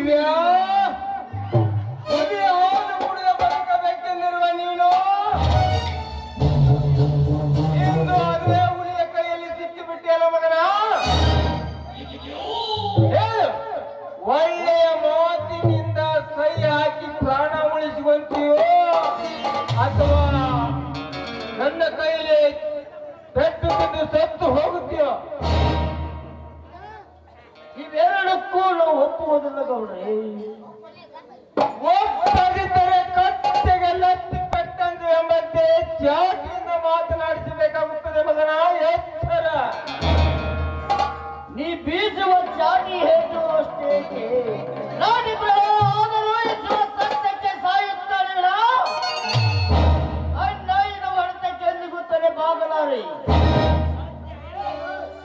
ದಿವ್ಯಾ ಹಾಲು ಕುಡಿದ ಬದುಕಬೇಕೆಂದಿರುವ ನೀನು ಇಂದು ಅದುವೇ ಹುಲಿಯ ಕೈಯಲ್ಲಿ ಸಿಕ್ಕಿಬಿಟ್ಟಿಯಲ್ಲ ಮಗನ. ಒಳ್ಳೆಯ ಮಾತಿನಿಂದ ಸೈ ಹಾಕಿ ಪ್ರಾಣ ಉಳಿಸುವಂತೆಯೋ ಅಥವಾ ನನ್ನ ಕೈಯಲ್ಲಿ ಪೆಟ್ಟು ತಿಂದು ಸತ್ತು ಹೋಗುತ್ತೀಯೋ? ಇವೆರಡಕ್ಕೂ ನಾವು ಒಪ್ಪುವುದಿಲ್ಲ ಗೌಡ್ರೆ. ಒಪ್ಪದಿದ್ದರೆ ಕತ್ತೆಗೆಲ್ಲ ಪೆಟ್ಟಂದು ಎಂಬಂತೆ ಚಾಟಿಯಿಂದ ಮಾತನಾಡಿಸಬೇಕಾಗುತ್ತದೆ ಮಗನ, ಎಚ್ಚರ. ನೀ ಬೀಸುವ ಚಾಟಿ ಹೇಳು ಅಷ್ಟೇ. ನಾನಿಬ್ಬರು ಆದರೂ ಇಸುವ ಸತ್ಯಕ್ಕೆ ಸಾಯುತ್ತಾನೆ. ಅನ್ನಾಯಿನ ಹೊಡೆತಕ್ಕೆ ಎಂದಿಗೂ ತಲೆ ಬಾಗಲಾರೆ.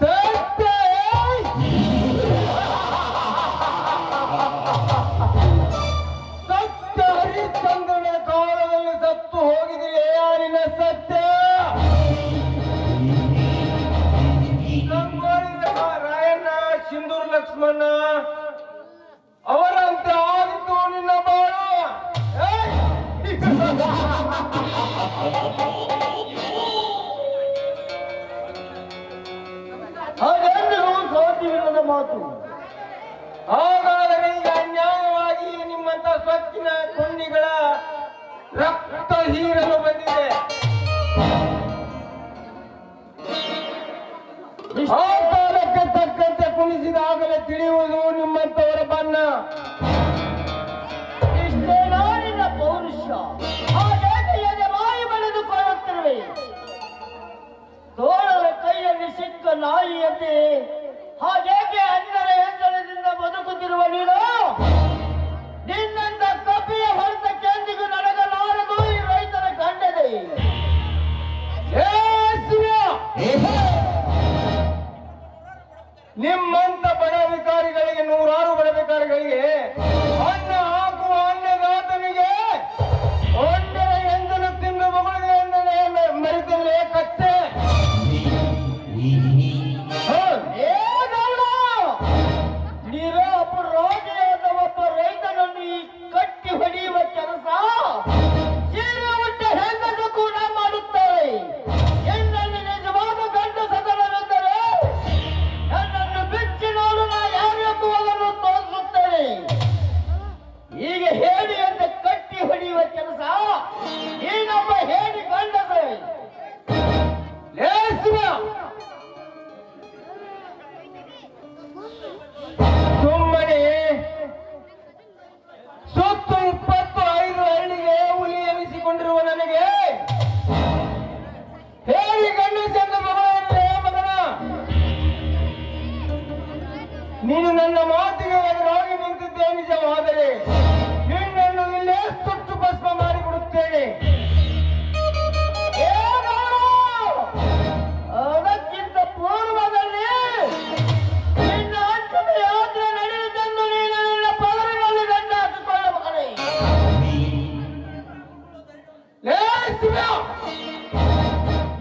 ಸತ್ಯ ಸತ್ಯ ಹರಿಶ್ಚಂದ್ರನ ಕಾಲದಲ್ಲಿ ಸತ್ತು ಹೋಗಿದೆಯೇ ಯಾರಿನ ಸತ್ಯ? ರಾಯಣ್ಣ, ಸಿಂಧೂರು ಲಕ್ಷ್ಮಣ ಅವರಂತೆ ಆದಿತ್ತು ನಿನ್ನ ಬಾಳು. ಹಾಗೆಂದಿಗೂ ಸಾಧ್ಯವಿಲ್ಲದ ಮಾತು. ಹಾಗಾದರೆ ಈಗ ಅನ್ಯಾಯವಾಗಿ ನಿಮ್ಮಂತ ಸ್ವಚ್ಛನ ಕೊಂಡಿಗಳ ರಕ್ತ ಹೀರಲು ಬಂದಿದೆ. ಆ ಕಾಲಕ್ಕೆ ತಕ್ಕಂತೆ ಕುಣಿಸಿದಾಗಲೇ ತಿಳಿಯುವುದು ನಿಮ್ಮಂತವರ ಬಣ್ಣ. ಇಷ್ಟೇ ನಾಡಿನ ಪೌರುಷ. ಹಾಗೆ ಮಾಯಿ ಬೆಳೆದುಕೊಳ್ಳುತ್ತಿರುವೆ. ತೋಳರ ಕೈಯಲ್ಲಿ ಸಿಕ್ಕ ನಾಯಿಯಂತೆ ಹಾಗೇಕೆ ಅನ್ನರ ಹೆಂಜಲದಿಂದ ಬದುಕುತ್ತಿರುವ ನೀನು? ನಿನ್ನಂತ ಕಪಿಯ ಹೊರತಕ್ಕೆ ಎಂದಿಗೂ ನನಗಲಾರದು ಈ ರೈತರ ಗಂಡದೆ. ನಿಮ್ಮಂತ ಬಡವಿಕಾರಿಗಳಿಗೆ, ನೂರಾರು ಬಡವಿಕಾರಿಗಳಿಗೆ ಅನ್ನ ಹಾಕುವ ಅನ್ನದಾತನಿಗೆ ಒಂದರ ಎಂದನು ತಿಂದು ಮಗಳಿಗೆ ಎಂದರೆ ಮರೆತವೇ ಕತ್ತೆ. ನೀವೇ ಅಪರಾಧಿಯಾದ ಒಬ್ಬ ರೈತನನ್ನು ಈ ಕಟ್ಟಿ ಹೊಡೆಯುವ ಕೆಲಸ ಸೀರೆ ಉಟ್ಟ ಹೆಂಗಸು ಕೂಡ ಮಾಡುತ್ತಾರೆ. ಎನ್ನಲ್ಲಿ ನಿಜವಾದ ಗಂಡಸತನವೆಂದರೆ ನನ್ನನ್ನು ಬಿಚ್ಚಿ ನೋಡು, ನಾ ಯಾರೆಂಬುವುದನ್ನು ತೋರಿಸುತ್ತೇನೆ. ಹೀಗೆ ಹೇಳಿ ಅಂತ ಕಟ್ಟಿ ಹೊಡೆಯುವ ಕೆಲಸ ಈ ನಮ್ಮ ಹೇಳಿ ಗಂಡಸ. ಸುಮ್ಮನೆ ಸುತ್ತು 25 ಹಳ್ಳಿಗೆ ಹುಲಿ ಎನಿಸಿಕೊಂಡಿರುವ ನನಗೆ ಹೇಳಿ ಗಂಡಸೆಂದ ಮಗಳೇ ಮಗನ, ನೀನು ನನ್ನ ಮಾತಿಗೆ ಎದುರಾಗಿ ನಿಂತಿದ್ದೇ ನಿಜವಾದರೆ ನಿನ್ನನ್ನು ಇಲ್ಲೇ ಸುಟ್ಟು ಭಸ್ಮ ಮಾಡಿಬಿಡುತ್ತೇನೆ. ಅದಕ್ಕಿಂತ ಪೂರ್ವದಲ್ಲಿ ನಿನ್ನ ಅಂತಿಮ ಯಾತ್ರೆ ನಡೆಯುವುದನ್ನು ನೀನು ನಿನ್ನ ಪದವಿನಲ್ಲಿ ಗಂಡ ಹಾಕಿಕೊಳ್ಳಬಹುದೇ?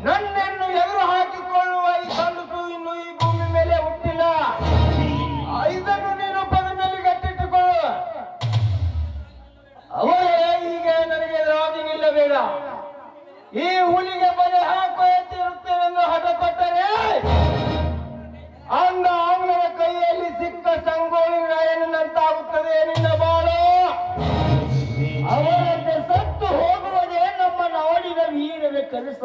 ನನ್ನನ್ನು ಎದುರು ಹಾಕಿಕೊಳ್ಳುವ ಈ ಗಂಡಸು ಇನ್ನು ಈ ಭೂಮಿ ಮೇಲೆ ಹುಟ್ಟಿಲ್ಲ. ಇದನ್ನು ನೀನು ಪದವಿಯಲ್ಲಿ ಗಟ್ಟಿಟ್ಟುಕೊಳ್ಳು. ಅವರೇ ಈಗ ನನಗೆ ಎದುರಾಗಿ ನಿಲ್ಲಬೇಡ. ಈ ಹುಲಿಗೆ ಬಲೆ ಹಾಕುತ್ತಿರುತ್ತೇನೆಂದು ಹಠಪಟ್ಟರೆ ಅಂದ ಆಂಗ್ಲರ ಕೈಯಲ್ಲಿ ಸಿಕ್ಕ ಸಂಗೋಳಿ ರಾಯಣ್ಣನಂತಾಗುತ್ತದೆ ನಿನ್ನ ಬಾಳು. ಅವರಂತೆ ಸತ್ತು ಹೋಗುವುದೇ ನಮ್ಮ ನಾಡಿನ ವೀರರ ಕೆಲಸ.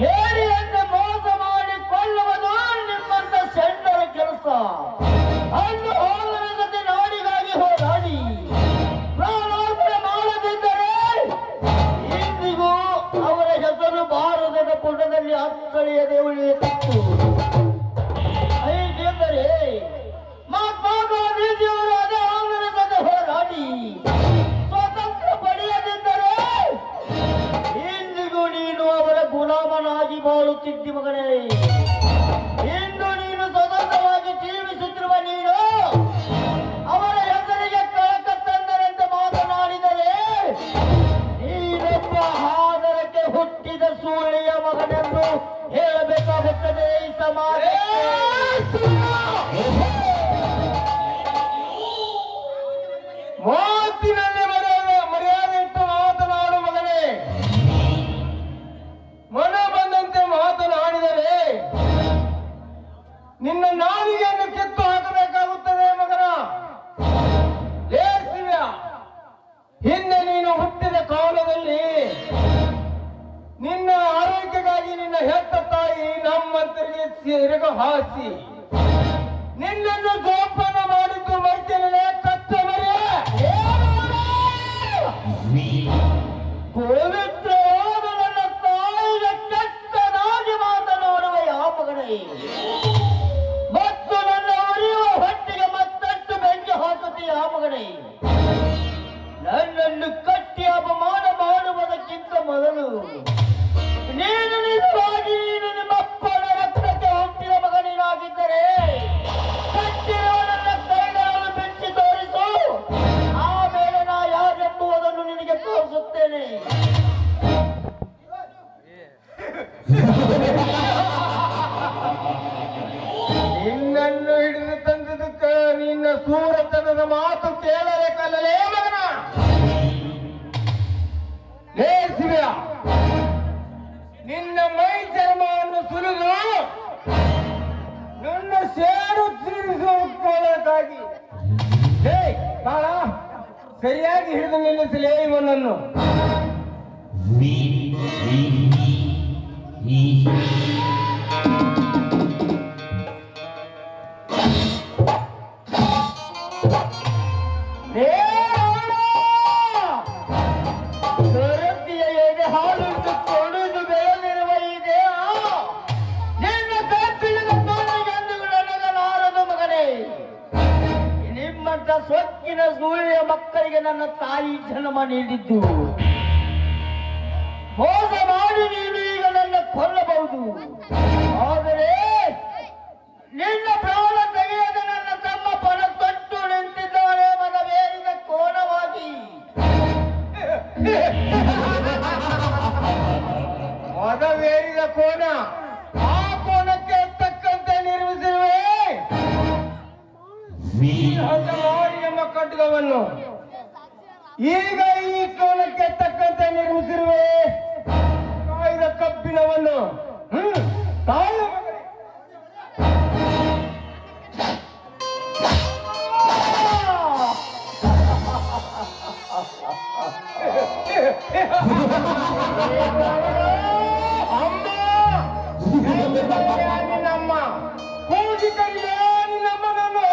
ಹೇಳಿಯಂತೆ ಮೋಸ ಮಾಡಿ ಕೊಳ್ಳುವುದು ನಿಮ್ಮಂತ ಸೆಂಡರ ಕೆಲಸ. ಅಂದು ಹೋದರ ಜೊತೆ ನಾಡಿಗಾಗಿ ಹೋರಾಡಿ ಪ್ರಾಣಾರ್ಪಣೆ ಮಾಡದಿದ್ದರೆ ಇಂದಿಗೂ ಅವರ ಹೆಸರು ಭಾರತದ ಪುಟದಲ್ಲಿ ಅಚ್ಚಳಿಯದೆ ಉಳಿಯುತ್ತಿತ್ತು. ಏಕೆಂದರೆ ಮಹಾತ್ಮ ಗಾಂಧೀಜಿಯವರು ಅದೇ ಆಂಗ್ಲರ ಜೊತೆ ಹೋರಾಡಿ ಸ್ವತಂತ್ರ ಪಡೆಯದಿದ್ದರೆ ಇಂದಿಗೂ ನೀನು ಅವರ ನಿನ್ನ ಸೂರತನದ ಮಾತು ಕೇಳಬೇಕಲ್ಲಲೇ ಮಗನ. ಲೇ ಶಿವ್ಯ, ನಿನ್ನ ಮೈ ಚರ್ಮವನ್ನು ಸುಲಿದು ನನ್ನ ಸೇಡು ತೀರಿಸಿಕೊಳ್ಳಕ್ಕಾಗಿ ಹೇ ಬಾಳ ಸರಿಯಾಗಿ ಹಿಡಿದು ನಿಲ್ಲಿಸಲೇ ಇವನನ್ನು. ಸರತಿಯ ಎದೆ ಹಾಲುಂಟು ಕೊಡುದು ಬೆಳೆದಿರುವ ಇದೆ ನಿನ್ನ ಕಪ್ಪಿಳಿದ ನನಗಲಾರದು ಮಗನೇ. ನಿಮ್ಮಂತ ಸೊಕ್ಕಿನ ಸೂರ್ಯ ಮಕ್ಕಳಿಗೆ ನನ್ನ ತಾಯಿ ಜನ್ಮ ನೀಡಿದ್ದು. ಮೋಸ ಮಾಡಿ ನೀನು ಈಗ ನನ್ನ ಕೊಲ್ಲಬಹುದು, ಆದರೆ ನಿನ್ನ ಪ್ರಾಣ ತೆಗೆಯದೆ ನನ್ನ ತಮ್ಮ ಪಣ ತೊಟ್ಟು ನಿಂತಿದ್ದಾನೆ ಮನವೇರಿದ ಕೋಣವಾಗಿ. ಮದವೇರಿದ ಕೋಣ, ಆ ಕೋಣಕ್ಕೆ ತಕ್ಕಂತೆ ನಿರ್ಮಿಸಿರುವೆ ಎಂಬ ಖಡ್ಗವನ್ನು. ಈಗ ಈ ಕೋಣಕ್ಕೆ ತಕ್ಕಂತೆ ನಿರ್ಮಿಸಿರುವೆ ಕಾಯ್ದ ಕಬ್ಬಿಣವನ್ನು. ತಾಳು ನಿನ್ನಮ್ಮ ಕೂಗಿ ಕರಿಯೇ ನಿನ್ನಮ್ಮನನ್ನು.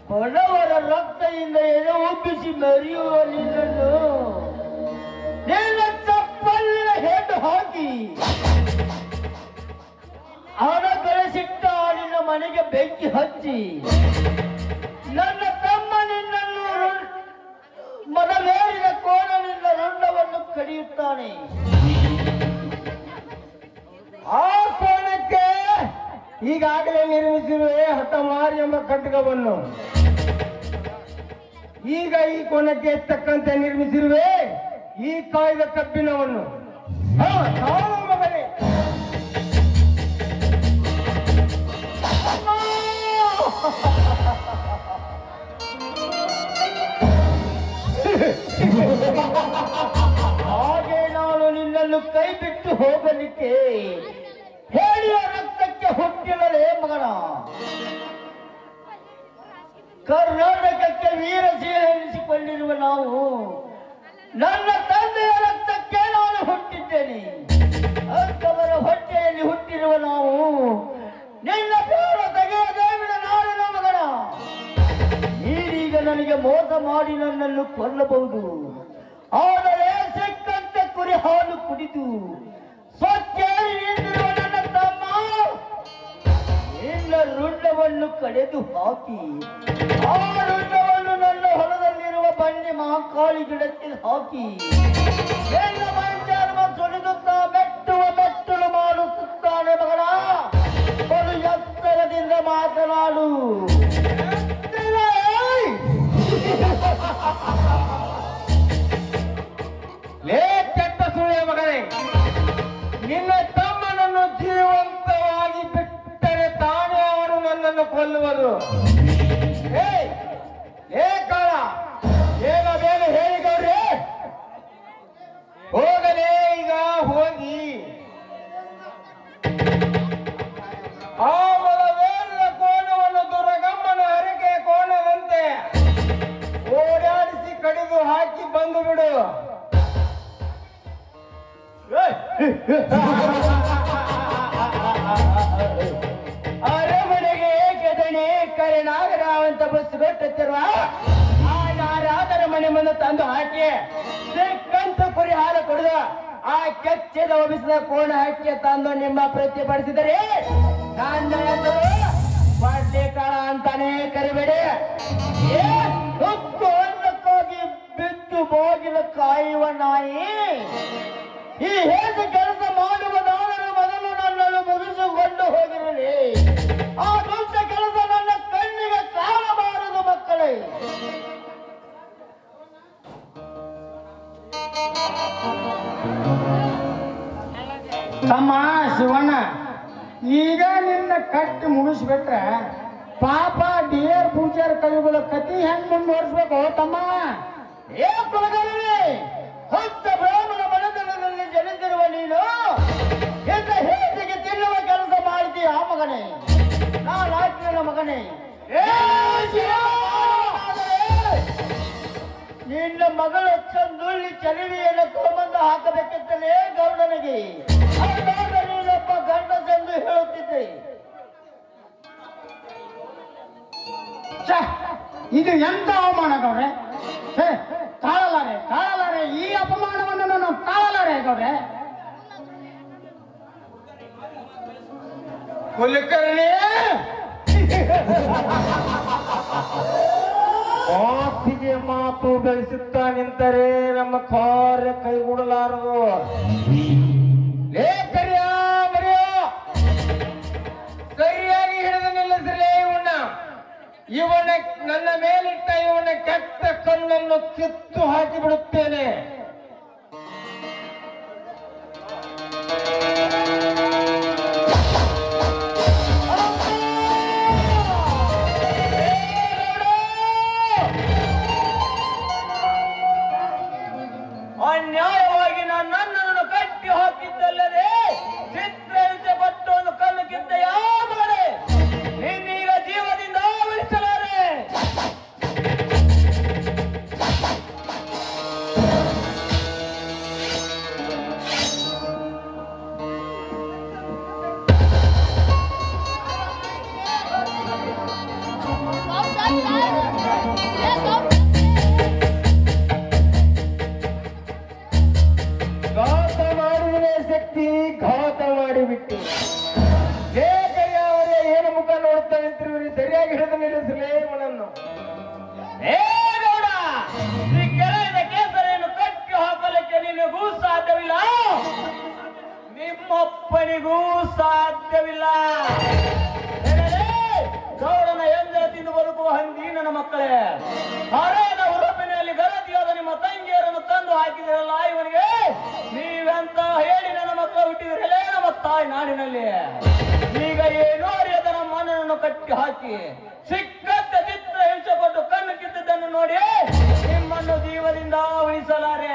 ಬಡವರ ರಕ್ತದಿಂದ ಎದೆ ಉಬ್ಬಿಸಿ ಮೆರೆಯುವ ನಿನ್ನನ್ನು ನಿನ್ನ ಚಪ್ಪಲಿನ ಹೆಣ್ಣು ಹಾಕಿ ಹಣ ಗಳಿಸಿಟ್ಟ ನಿನ್ನ ಮನೆಗೆ ಬೆಂಕಿ ಹಚ್ಚಿ ನನ್ನ ತಮ್ಮ ನಿನ್ನನ್ನು ಮನವೇರಿದ ಕೋಣನಿಂದ ರುಂಡವನ್ನು ಕಡಿಯುತ್ತಾನೆ. ಆ ಕೋಣಕ್ಕೆ ಈಗಾಗಲೇ ನಿರ್ಮಿಸಿರುವೆ ಹಠಮಾರಿ ಎಂಬ ಖಡ್ಗವನ್ನು. ಈಗ ಈ ಕೋಣಕ್ಕೆ ತಕ್ಕಂತೆ ನಿರ್ಮಿಸಿರುವೆ ಈ ಕಾಯ್ದ ಕಬ್ಬಿಣವನ್ನು. ತಾಳು ಮಗನೇ. ಹಾಗೆ ನಾನು ನಿನ್ನನ್ನು ಕೈ ಬಿಟ್ಟು ಹೋಗಲಿಕ್ಕೆ ಹೇಳಿಯ ರಕ್ತಕ್ಕೆ ಹುಟ್ಟಿಲ್ಲಲೇ ಮಗನ. ಕರ್ನಾಟಕಕ್ಕೆ ವೀರಶೀಲ ಎನಿಸಿಕೊಂಡಿರುವ ನಾವು ನನ್ನ ತಂದೆಯ ರಕ್ತಕ್ಕೆ ನಾನು ಹುಟ್ಟಿದ್ದೇನೆ. ಅಂತವರ ಹೊಟ್ಟೆಯಲ್ಲಿ ಹುಟ್ಟಿರುವ ನಾವು ನಿನ್ನ ಪ್ರಾಣ ತೆಗೆಯದೇ ಬಿಡಲಾರೆನ ಮಗನ. ನೀನೀಗ ನನಗೆ ಮೋಸ ಮಾಡಿ ನನ್ನನ್ನು ಕೊಲ್ಲಬಹುದು, ಆದರೆ ಸಿಕ್ಕಂತೆ ಕುರಿ ಹಾಲು ಕುಡಿದು ಸ್ವಚ್ಛೇರಿ ನಿಂತಿರುವ ನನ್ನ ತಮ್ಮ ನಿನ್ನ ರುಂಡವನ್ನು ಕಡೆದು ಹಾಕಿ ಆ ರುಂಡವನ್ನು ನನ್ನ ಹೊಲದಲ್ಲಿರುವ ಬಂಡಿ ಮಹಾಕಾಳಿ ಗಿಡಕ್ಕೆ ಹಾಕಿ ನಿನ್ನ ಮಂಚರ್ಮ ಸುಳಿದುತ್ತಾ ಮೆಟ್ಟಲು ಮಾಡುತ್ತಾನೆ ಮಗನ. ಬಲು ಎತ್ತರದಿಂದ ಮಾತನಾಡು. ಲೇ ಕೆಟ್ಟ ಸುಳ್ಳಿಯ ಮಗನೇ, ನಿನ್ನ ತಮ್ಮನನ್ನು ಜೀವಂತವಾಗಿ ಬಿಟ್ಟರೆ ತಾನೇ ಅವನು ನನ್ನನ್ನು ಕೊಲ್ಲುವುದು. ಏ ಕಾಳ, ಬೇಗ ಬೇಗ ಹೇಳಿ ಗೌಡ್ರೆ, ಹೋಗಲೇ ಈಗ ಹೋಗಿ ಆ ಮಲವೇರಿದ ಕೋಣವನ್ನು ದುರ್ಗಮ್ಮನ ಹರಕೆ ಕೋಣದಂತೆ ಓಡಾಡಿಸಿ ಕಡಿದು ಹಾಕಿ ಬಂದು ಬಿಡು. ಅರಮನೆಗೆ ಏಕೆದಣಿ ಕರೆ ನಾಗರಾವ್ ಅಂತ ಬಸ್ ಕೊಟ್ಟುತ್ತಿರುವ ಆ ನಾರಾದರ ಮನೆ ಮುಂದೆ ತಂದು ಹಾಕಿ ಸಿಕ್ಕಂತ ಕುರಿ ಹಾಲು ಕುಡಿದು ಆ ಕೆಚ್ಚದ ಒಬಿಸಿದ ಕೋಣ ಹಾಕಿ ತಂದು ನಿಮ್ಮ ಪ್ರತಿಪಡಿಸಿದರೆ ನನ್ನ ಹೆಸರು ಬಾಡ್ಲಿ ಕಾಳ ಅಂತಾನೆ ಕರಿಬೇಡಿ. ಹುಟ್ಟು ಅನ್ನಕ್ಕಾಗಿ ಬಿದ್ದು ಬೋಗಿಲು ಕಾಯುವ ನಾಯಿ ಈ ಹೇಗೆ ಕೆಲಸ ಮಾಡುವುದಾದರೂ ಮೊದಲು ನನ್ನನ್ನು ಮುಗಿಸಿಕೊಂಡು ಹೋಗಿರಲಿ. ಆ ದುಷ್ಟ ಕೆಲಸ ನನ್ನ ಕಣ್ಣಿಗೆ ಕಾಣಬಾರದು ಮಕ್ಕಳೇ. ತಮ್ಮ ಶಿವಣ್ಣ, ಈಗ ನಿನ್ನ ಕಟ್ಟಿ ಮುಗಿಸ್ಬಿಟ್ರೆ ಪಾಪ ಡಿಯರ್ ಪೂಜಾರ್ ಕವಿಗಳ ಕತಿ ಹೆಂಗ್ ಮುಂದುವರಿಸ್ಬೇಕು ತಮ್ಮ? ಏ ಕುಲಗರ್ಣಿ, ಹೊತ್ತ ಬ್ರಾಹ್ಮಣ ಮನೆತನದಲ್ಲಿ ಜನಿಸಿರುವ ನೀನು ಎಂತ ಹೇಸಿಗೆ ತಿನ್ನುವ ಕೆಲಸ ಮಾಡ್ತೀಯ ಮಗನೇ? ನಾನು ಹಾಕಿನ ಮಗನೇ, ನಿನ್ನ ಮಗಳ ಚಂದುಳ್ಳಿ ಚಲಿವಿಯನ್ನು ತಗೊಂಬಂದು ಹಾಕಬೇಕಿತ್ತಲೇ ಗೌಡನಿಗೆ. ನೀನೊಬ್ಬ ಗಂಡಸೆಂದು ಹೇಳುತ್ತಿದ್ದೆ. ಇದು ಎಂತ ಅವಮಾನ ಗೌಡ್ರೆ? ತಾಳಲಾರೆ ಈ ಅಪಮಾನವನ್ನು ನಾನು ತಾಳಲಾರೆ ಗೌಡ್ರೆ. ಕುಲಕರ್ಣಿ, ಮಾತಿಗೆ ಮಾತು ಬೆಳೆಸುತ್ತಾ ನಿಂತರೆ ನಮ್ಮ ಕಾರ್ಯ ಕೈಗೂಡಲಾರದು. ಸರಿಯಾಗಿ ಹಿಡಿದು ನಿಲ್ಲಿಸಲೇ ಇವನ ನನ್ನ ಮೇಲಿಟ್ಟ ಇವನ ಕೆಟ್ಟ ಕಣ್ಣನ್ನು ಕಿತ್ತು ಹಾಕಿ ಬಿಡುತ್ತೇನೆ. ಅನ್ಯಾಯವಾಗಿ ನನ್ನನ್ನು ಕಟ್ಟಿ ಹಾಕಿದ್ದಲ್ಲದೆ ಚಿತ್ರಹಿಂಸೆ ಕೊಟ್ಟು ಒಂದು ಕಣ್ಣು ಕಿತ್ತ ಯಾವ ನಿನ್ನೀಗ ಜೀವದಿಂದ ಉಳಿಸಲಾರೆ. ಘಾತ ಮಾಡಿದರೆ ಶಕ್ತಿ ಘಾತ ಮಾಡಿಬಿಟ್ಟು ಅವರೇ ಏನು ಮುಖ ನೋಡ್ತಾ ನಿಂತಿರುವಿರಿ? ಸರಿಯಾಗಿ ಹಿಡಿದು ನಿಲ್ಲಿಸಲೇ ಇವನನ್ನು. ಈ ಕೆರೆಯ ಕೇಸರಿಯನ್ನು ಕಟ್ಟಿ ಹಾಕಲಿಕ್ಕೆ ನಿನಗೂ ಸಾಧ್ಯವಿಲ್ಲ, ನಿಮ್ಮಪ್ಪನಿಗೂ ಸಾಧ್ಯವಿಲ್ಲ. ಗೌಡನ ಎಂದರೆ ತಿಂದು ಬದುಕುವ ಹಂದಿ ನನ್ನ ಮಕ್ಕಳೇ. ಹರೇನ ಉರುಪಿನಲ್ಲಿ ಗರತಿಯಾದ ನಿಮ್ಮ ತಂಗಿಯರನ್ನು ತಂದು ಹಾಕಿದಿರಲ್ಲ ಇವನಿಗೆ. ನೀವೆಂತ ಹೇಳಿ ನನ್ನ ಮಕ್ಕಳು ಹುಟ್ಟಿದಿರಲೇ ನಮ್ಮ ತಾಯಿ ನಾಡಿನಲ್ಲಿ. ಈಗ ಏನೋ ಅರಿಯದ ನಮ್ಮ ಮಣ್ಣನ್ನು ಕಟ್ಟಿ ಹಾಕಿ ಸಿಕ್ಕಂತ ಚಿತ್ರ ಹಿಂಸೆ ಕೊಟ್ಟು ಕಣ್ಣು ಕಿದ್ದನ್ನು ನೋಡಿ ನಿಮ್ಮನ್ನು ಜೀವದಿಂದ ಉಳಿಸಲಾರೆ.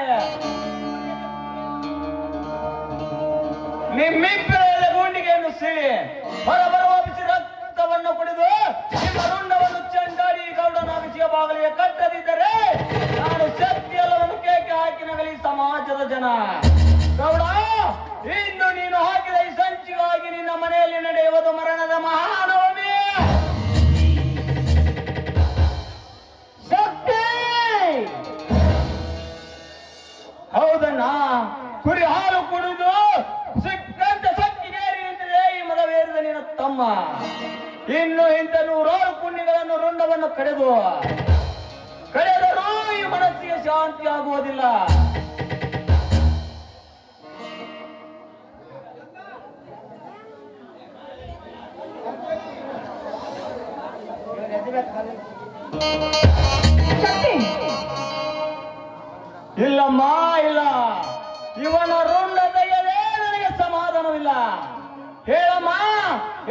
ನಿಮ್ಮಿಬ್ಬರ ಗುಂಡಿಗೆಯನ್ನು ಸೀಳಿ ಹೊರಬರುವ ಬಿಸಿ ರಕ್ತವನ್ನು ಕುಡಿದು ನಿಮ್ಮ ರುಂಡವನ್ನು ಚೆಂಡಾಡಿ ಗೌಡನ ವಿಷಯ ಬಾಗಿಲಿಗೆ ಕಟ್ಟದಿದ್ದರೆ ನಾನು ಶಕ್ತಿ ಎಲ್ಲವನ್ನು ಕೇಕೆ ಹಾಕಿ ನಗಲಿ ಸಮಾಜದ ಜನ. ಗೌಡ, ಇಂದು ನೀನು ಹಾಕಿದ ಈ ಸಂಚಿಗಾಗಿ ನಿನ್ನ ಮನೆಯಲ್ಲಿ ನಡೆಯುವುದು ಮರಣದ ಮಹಾನವಮಿ. ಶಕ್ತಿ ಹೌದಣ್ಣ, ಕುರಿ ಹಾಲು ಕುಡಿದು ಸಿಕ್ಕಂತ ಶಕ್ತಿಗೇರಿ ನಿಂತಿದೆ ಈ ಮದವೇರಿದ ನಿನ್ನ ತಮ್ಮ. ಇನ್ನು ಇಂಥ 100 ಪುಣ್ಯಗಳನ್ನು ರುಂಡವನ್ನು ಕಳೆದರೂ ಈ ಮನಸ್ಸಿಗೆ ಶಾಂತಿ ಆಗುವುದಿಲ್ಲ. ಇಲ್ಲಮ್ಮ, ಇಲ್ಲ, ಇವನ ರುಂಡ ತೆಗೆಯಲೇ ನನಗೆ ಸಮಾಧಾನವಿಲ್ಲ. ಹೇಳಮ್ಮ,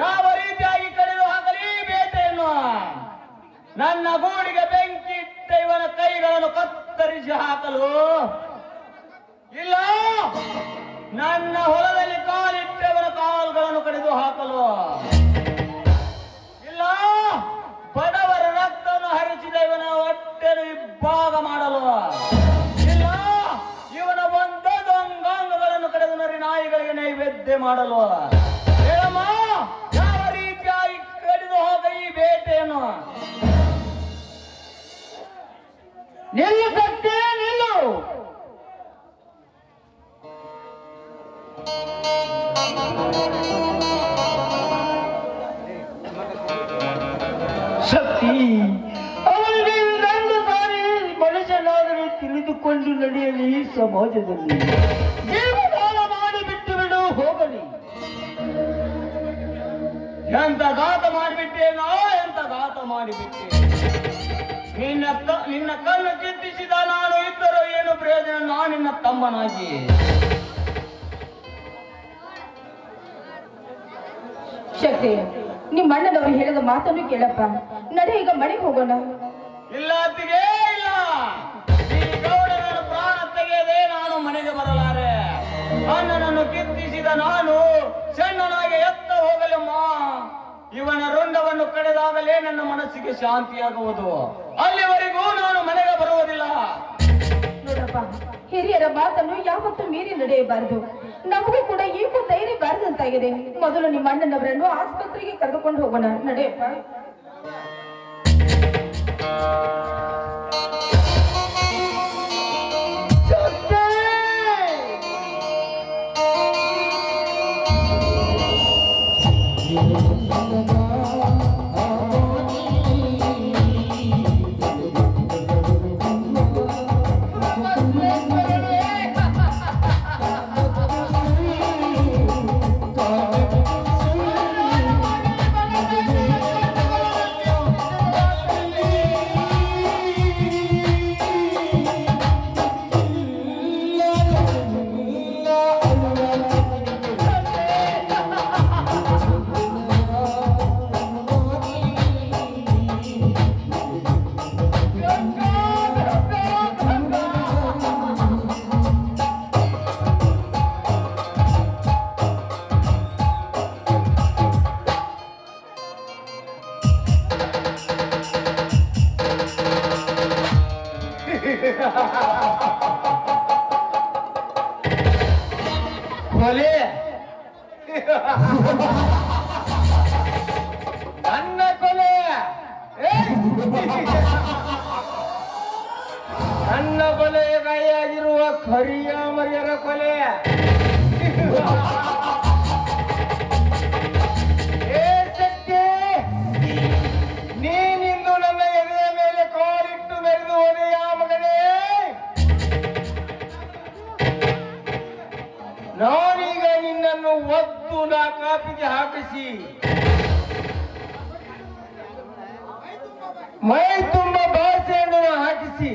ಯಾವ ರೀತಿಯಾಗಿ ಕಡಿದು ಹಾಕಲಿ ಬೇಟೆಯನ್ನು? ನನ್ನ ಗೂಡಿಗೆ ಬೆಂಕಿ ಇಟ್ಟ ಇವನ ಕೈಗಳನ್ನು ಕತ್ತರಿಸಿ ಹಾಕಲು, ಇಲ್ಲ ನನ್ನ ಹೊಲದಲ್ಲಿ ಕಾಲಿಟ್ಟವನ ಕಾಲುಗಳನ್ನು ಕಡಿದು ಹಾಕಲು, ಇಲ್ಲ ಬಡವರ ರಕ್ತವನ್ನು ಹರಿಸಿದ ಇವನ ಹೊಟ್ಟೆಯನ್ನು ಇಬ್ಬಾಗ ಮಾಡಲು, ಇಲ್ಲ ಇವನ ಒಂದೊಂದು ಅಂಗಾಂಗಗಳನ್ನು ಕಡಿದು ನರಿ ನಾಯಿಗಳಿಗೆ ನೈವೇದ್ಯ ಮಾಡಲು. ಹೇಳಮ್ಮ, ಯಾವ ರೀತಿಯಾಗಿ ಕಡಿದು ಹೋದ ಈ ಬೇಟೆಯನ್ನು? ನಿಲ್ಲು ಶಕ್ತಿ, ನಿಲ್ಲು. ಶಕ್ತಿ, ಅವನಿಗೆ ಇನ್ನೊಂದು ಸಾರಿ ಮನುಷ್ಯನಾದರೂ ತಿಳಿದುಕೊಂಡು ನಡೆಯಲಿ. ಸಮಾಜದಲ್ಲಿ ಜೀವದಾನ ಮಾಡಿಬಿಟ್ಟು ಬಿಡು, ಹೋಗಲಿ. ಎಂತ ಘಾತ ಮಾಡಿಬಿಟ್ಟೇನೋ, ಎಂತ ಘಾತ ಮಾಡಿಬಿಟ್ಟೆ. ನಿನ್ನ ಕಣ್ಣು ಚಿಂತಿಸಿದ ನಾನು ಇದ್ದರೂ ಏನು ಪ್ರಯೋಜನ? ನಾನಿನ್ನ ತಮ್ಮನಾಗಿ ಶಕ್ತಿ, ನಿಮ್ಮ ಅಣ್ಣನವರು ಹೇಳಿದ ಮಾತನ್ನು ಕೇಳಪ್ಪ. ನಡೆ, ಈಗ ಮನೆಗೆ ಹೋಗೋಣ. ಇಲ್ಲ ಅತ್ತಿಗೆ, ಇಲ್ಲ. ಈ ಗೌಡನ ಪ್ರಾಣ ತೆಗೆಯದೆ ನಾನು ಮನೆಗೆ ಬರಲಾರೆ. ಅಣ್ಣನನ್ನು ಕಿತ್ತಿಸಿದ ನಾನು ಸಣ್ಣನಾಗಿ ಎತ್ತ ಹೋಗಲಮ್ಮ. ಇವನ ರುಂಡವನ್ನು ಕಳೆದಾಗಲೇ ನನ್ನ ಮನಸ್ಸಿಗೆ ಶಾಂತಿಯಾಗುವುದು. ಅಲ್ಲಿವರೆಗೂ ನಾನು ಮನೆಗೆ ಬರುವುದಿಲ್ಲ. ನೋಡ್ರಪ್ಪ, ಹಿರಿಯರ ಮಾತನ್ನು ಯಾವತ್ತೂ ಮೀರಿ ನಡೆಯಬಾರದು. ನಮಗೂ ಕೂಡ ಈಗೂ ಧೈರ್ಯ ಬಾರದಂತಾಗಿದೆ. ಮೊದಲು ನಿಮ್ಮ ಅಣ್ಣನವರನ್ನು ಆಸ್ಪತ್ರೆಗೆ ಕರೆದುಕೊಂಡು ಹೋಗೋಣ. ನಡೆಯಪ್ಪ. ಕೊಲೆ ನನ್ನ ಕೊಲೆ, ನನ್ನ ಕೊಲೆ ಕೈಯಾಗಿರುವ ಕರಿಯ ಮರಿಯರ ಕೊಲೆ. ಶಕ್ತಿ, ನೀನಿಂದು ನನ್ನ ಎದೆಯ ಮೇಲೆ ಕಾಲಿಟ್ಟು ಮೆರೆದು ಹೋದೆಯ ಮಗನೇ. ನಾನೀಗ ನಿನ್ನನ್ನು ಒದ್ದು ನಾ ಕಾಪಿಗೆ ಹಾಕಿಸಿ ಮೈ ತುಂಬ ಬಾಸೆಯನ್ನು ಹಾಕಿಸಿ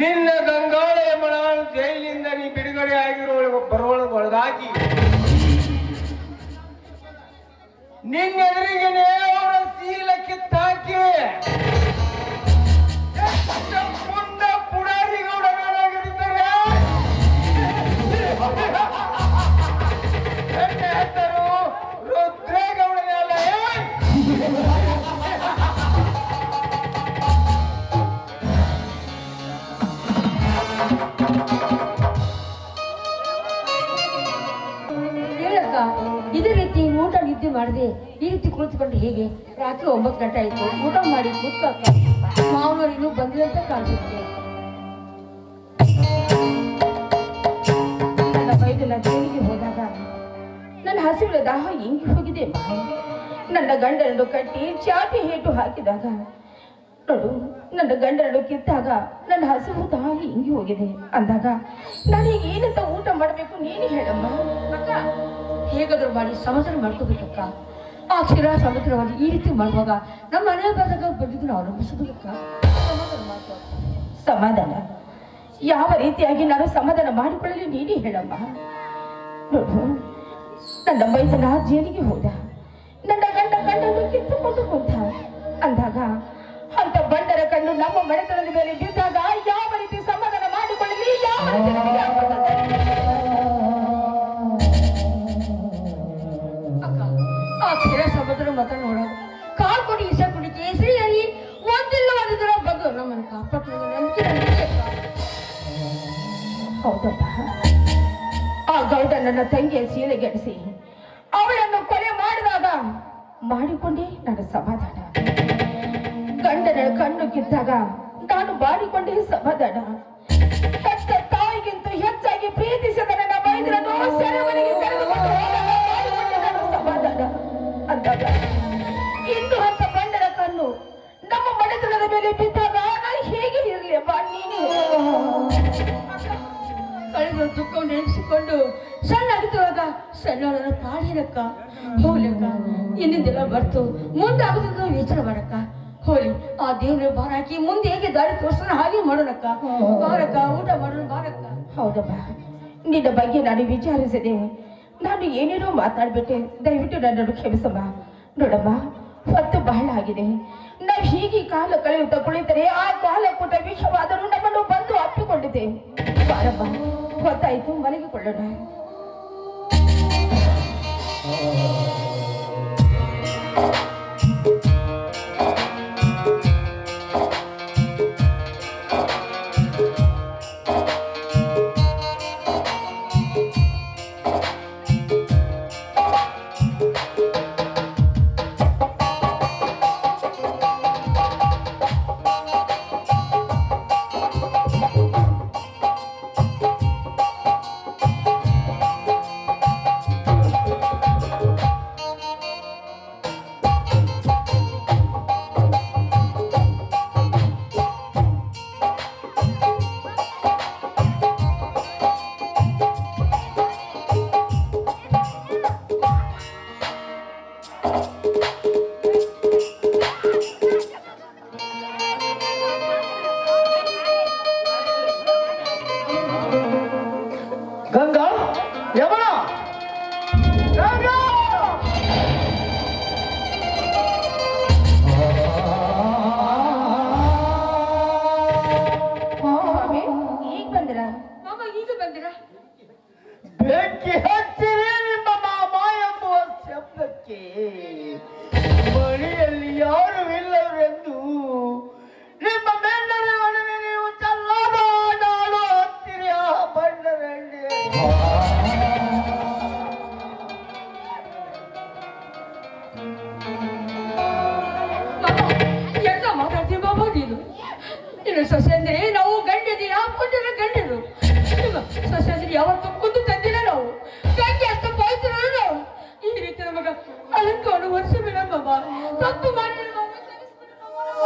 ನಿನ್ನ ಗಂಗಾಳ ಮಳಾಳು ಜೈಲಿಂದ ನೀ ಬಿಡುಗಡೆ ಆಗಿರೋ ಬರುವೊಳಗೊಳಗಾಗಿ ನಿನ್ನೆದುರಿಗೆ ಅವರ ಶೀಲ ಕಿತ್ತಾಕಿ ಪುಂಡ ಪುಡಾರಿಗೌಡನಾಗಿದ್ದಾರೆ. ನನ್ನ ಹೆಸರು ರುದ್ರೇಗೌಡನೇ ಅಲ್ಲ. ಹೇಳಕ್ಕ, ಇದೇ ರೀತಿ ಊಟ ನಿದ್ದೆ ಮಾಡದೆ ಈ ರೀತಿ ಕುಳಿತುಕೊಂಡು ಹೇಗೆ? ರಾತ್ರಿ 9 ಗಂಟೆ ಆಯ್ತು. ಊಟ ಮಾಡಿ ಕೂತ್ಕೋಕ. ಮಾವನವರು ಇನ್ನೂ ಬಂದಿರಂತ ಕಾಣಿಸುತ್ತೆ. ನನ್ನ ಬೈದು ನಾನು ಜೈಲಿಗೆ ಹೋದಾಗ ನನ್ನ ಹಸಿವಿನ ದಾಹ ಹೆಂಗಿ ಹೋಗಿದೆ. ನನ್ನ ಗಂಡನನ್ನು ಕಟ್ಟಿ ಚಾಟಿ ಹೇಟು ಹಾಕಿದಾಗ ನೋಡು, ನನ್ನ ಗಂಡನನ್ನು ಕಿತ್ತಾಗ ನನ್ನ ಹಸಿವು ದಾಹ ಹೆಂಗಿ ಹೋಗಿದೆ ಅಂದಾಗ ನಾನು ಈಗ ಏನಂತ ಊಟ ಮಾಡಬೇಕು ನೀನು ಹೇಳಮ್ಮ. ಅಕ್ಕ, ಹೇಗಾದ್ರೂ ಮಾಡಿ ಸಮಾಧಾನ ಮಾಡ್ಕೋಬೇಕಕ್ಕ. ಆ ಕ್ಷೀರ ಸಮುದ್ರವಾಗಿ ಈ ರೀತಿ ಮಾಡುವಾಗ ನಮ್ಮ ಮನೆ ಬಂದಾಗ ಬಂದಿದ್ದು ನಾವು ಅವಲಂಬಿಸಬೇಕಕ್ಕ. ಸಮಾಧಾನ ಮಾಡ್ಕೋ. ಸಮಾಧಾನ ಯಾವ ರೀತಿಯಾಗಿ ನಾನು ಸಮಾಧಾನ ಮಾಡಿಕೊಳ್ಳಲಿ ನೀನೇ ಹೇಳಮ್ಮ. ನೋಡು, ನನ್ನ ಮೈದನ ಜೈಲಿಗೆ ಹೋದ, ನನ್ನ ಗಂಡನ್ನು ಕಿತ್ತುಕೊಂಡು ಹೋದ ಅಂದಾಗ ಅಂತ ಬಂಡರ ಕಣ್ಣು ನಮ್ಮ ಮನೆತನದ ಮೇಲೆ ಬಿದ್ದಾಗ ಯಾವ ರೀತಿ ಸಮಾಧಾನ ಮಾಡಿಕೊಳ್ಳಲಿ? ಯಾವ ರೀತಿ ಅಕ್ಕ, ಆ ಕ್ಷೀರ ಸಮುದ್ರ ಮತ ನೋಡ ಕಾಲ್ಕೊಂಡು ಈಶ ಕುಡಿಕೆ ಹೆಸರಿಯಾಗಿ ಒಂದಿಲ್ಲ ಒಂದು ದಿನ ಬಂದು ನಮ್ಮನ್ನು ಕಾಪಾಡ ನಂಬಿಕೆ ಹೌದಪ್ಪ. ಆ ಗೌಡ ನನ್ನ ತಂಗಿಯ ಸೀಲೆಗೆಡಿಸಿ ಅವಳನ್ನು ಕೊಲೆ ಮಾಡಿದಾಗ ಮಾಡಿಕೊಂಡೇ ನನ್ನ ಸಮಾಧಾನ. ಗಂಡನ ಕಣ್ಣು ಕಿತ್ತಾಗ ನಾನು ಮಾಡಿಕೊಂಡೇ ಸಮಾಧಾನ. ಹೆತ್ತ ತಾಯಿಗಿಂತ ಹೆಚ್ಚಾಗಿ ಪ್ರೀತಿಸಿದ ನನ್ನ ಮೈದ್ರನ್ನು ಸೆರೆಮನೆಗೆ ಕರೆದುಕೊಂಡು ನಾನು ಸಮಾಧಾನ ಅಂದಾಗ ಇಂದು ಅಂತ ಗಂಡನ ಕಣ್ಣು ನಮ್ಮ ಮನೆತನದ ಮೇಲೆ ಬಿದ್ದಾಗ ನಾನು ಹೇಗೆ ಇರಲಿಯಪ್ಪ? ನೀನು ಕಳೆದ ದುಃಖವನ್ನು ನೆನೆಸಿಕೊಂಡು ಸಣ್ಣಾಗುತ್ತವಾಗ ಸಣ್ಣವರನ್ನ ತಾಳಿರಕ್ಕ ಹೋಗ್ಲಕ್ಕ. ಇನ್ನಿಂದೆಲ್ಲ ಬರ್ತು ಮುಂದಾಗುತ್ತ ಯೋಚನೆ ಮಾಡಕ್ಕ. ಹೋಲಿ ಆ ದೇವ್ರ ಬಾರಾಕಿ ಮುಂದೆ ಹೇಗೆ ದಾರಿ ತೋರ್ಸೋಣ ಹಾಗೆ ಮಾಡೋಣಕ್ಕ. ಬಾರಕ್ಕ, ಊಟ ಮಾಡೋಣ ಬಾರಕ್ಕ. ಹೌದಪ್ಪ, ನಿನ್ನ ಬಗ್ಗೆ ನಾನು ವಿಚಾರಿಸಿದೆ. ನಾನು ಏನೇನೋ ಮಾತಾಡ್ಬಿಟ್ಟೆ, ದಯವಿಟ್ಟು ನನ್ನನ್ನು ಕ್ಷಮಿಸಮ್ಮ. ನೋಡಮ್ಮ, ಹೊತ್ತು ಬಹಳ ಆಗಿದೆ. ನಾವು ಹೀಗೆ ಕಾಲ ಕಳೆಯುತ್ತಾ ಕುಳಿತರೆ ಆ ಕಾಲ ಕೂಟ ವಿಷವಾದರೂ ನಮ್ಮನ್ನು ಬಂದು ಅಪ್ಪಿಕೊಂಡಿದೆ. ಬಾರಮ್ಮ, ಹೊತ್ತಾಯ್ತು, ಮಲಗಿಕೊಳ್ಳೋಣ. ಗಂಗಾ, ಯಮನ, ಗಂಗಾ! ಸ್ವಾಮಿ, ಈಗ ಬಂದಿರ? ಮಾಮ, ಈಗ ಬಂದಿರ? ಬೆಂಕಿ ಹಚ್ಚಿರಿ ನಿಮ್ಮ ಮಾಮ ಎಂಬುವ ಶಬ್ದಕ್ಕೆ ಮನೆಯಲ್ಲಿ ಯಾರು ಇಲ್ಲವರೆಂದು ನಿಮ್ಮ ಬೆನ್ನರ ಒಡನೆ ನೀವು ಚಲ್ಲಾದ ನಾಡು ಹತ್ತಿರಿ ಆ ಬಂಡರಲ್ಲಿ. ಎಂತ ಮಾತಾಡ್ತೀವಿ ಬಾಬಾ ನೀನು? ನಿನ್ನ ಸೊಸೆ ಅಂದ್ರೆ ನಾವು ಗಂಡದಿನ ಪುಣ್ಯನ ಗಂಡರು. ನಿಮ್ಮ ಸೊಸೆ ಅಂದ್ರೆ ಯಾವತ್ತೂ ಕುಂದು ತಂದಿಲ್ಲ ನಾವು. ಗಂಗೆ ಅಷ್ಟು ಪವಿತ್ರ ನಾವು. ಈ ರೀತಿ ನಮಗ ಅಲಂಕಾರ ವರ್ಷ ಬೇಡ ಬಾಬಾ. ತಪ್ಪು ಮಾಡಿಲ್ಲ ಬಾಬಾ, ಕ್ಷಮಿಸ್ಬಿಡು ಬಾಬಾ.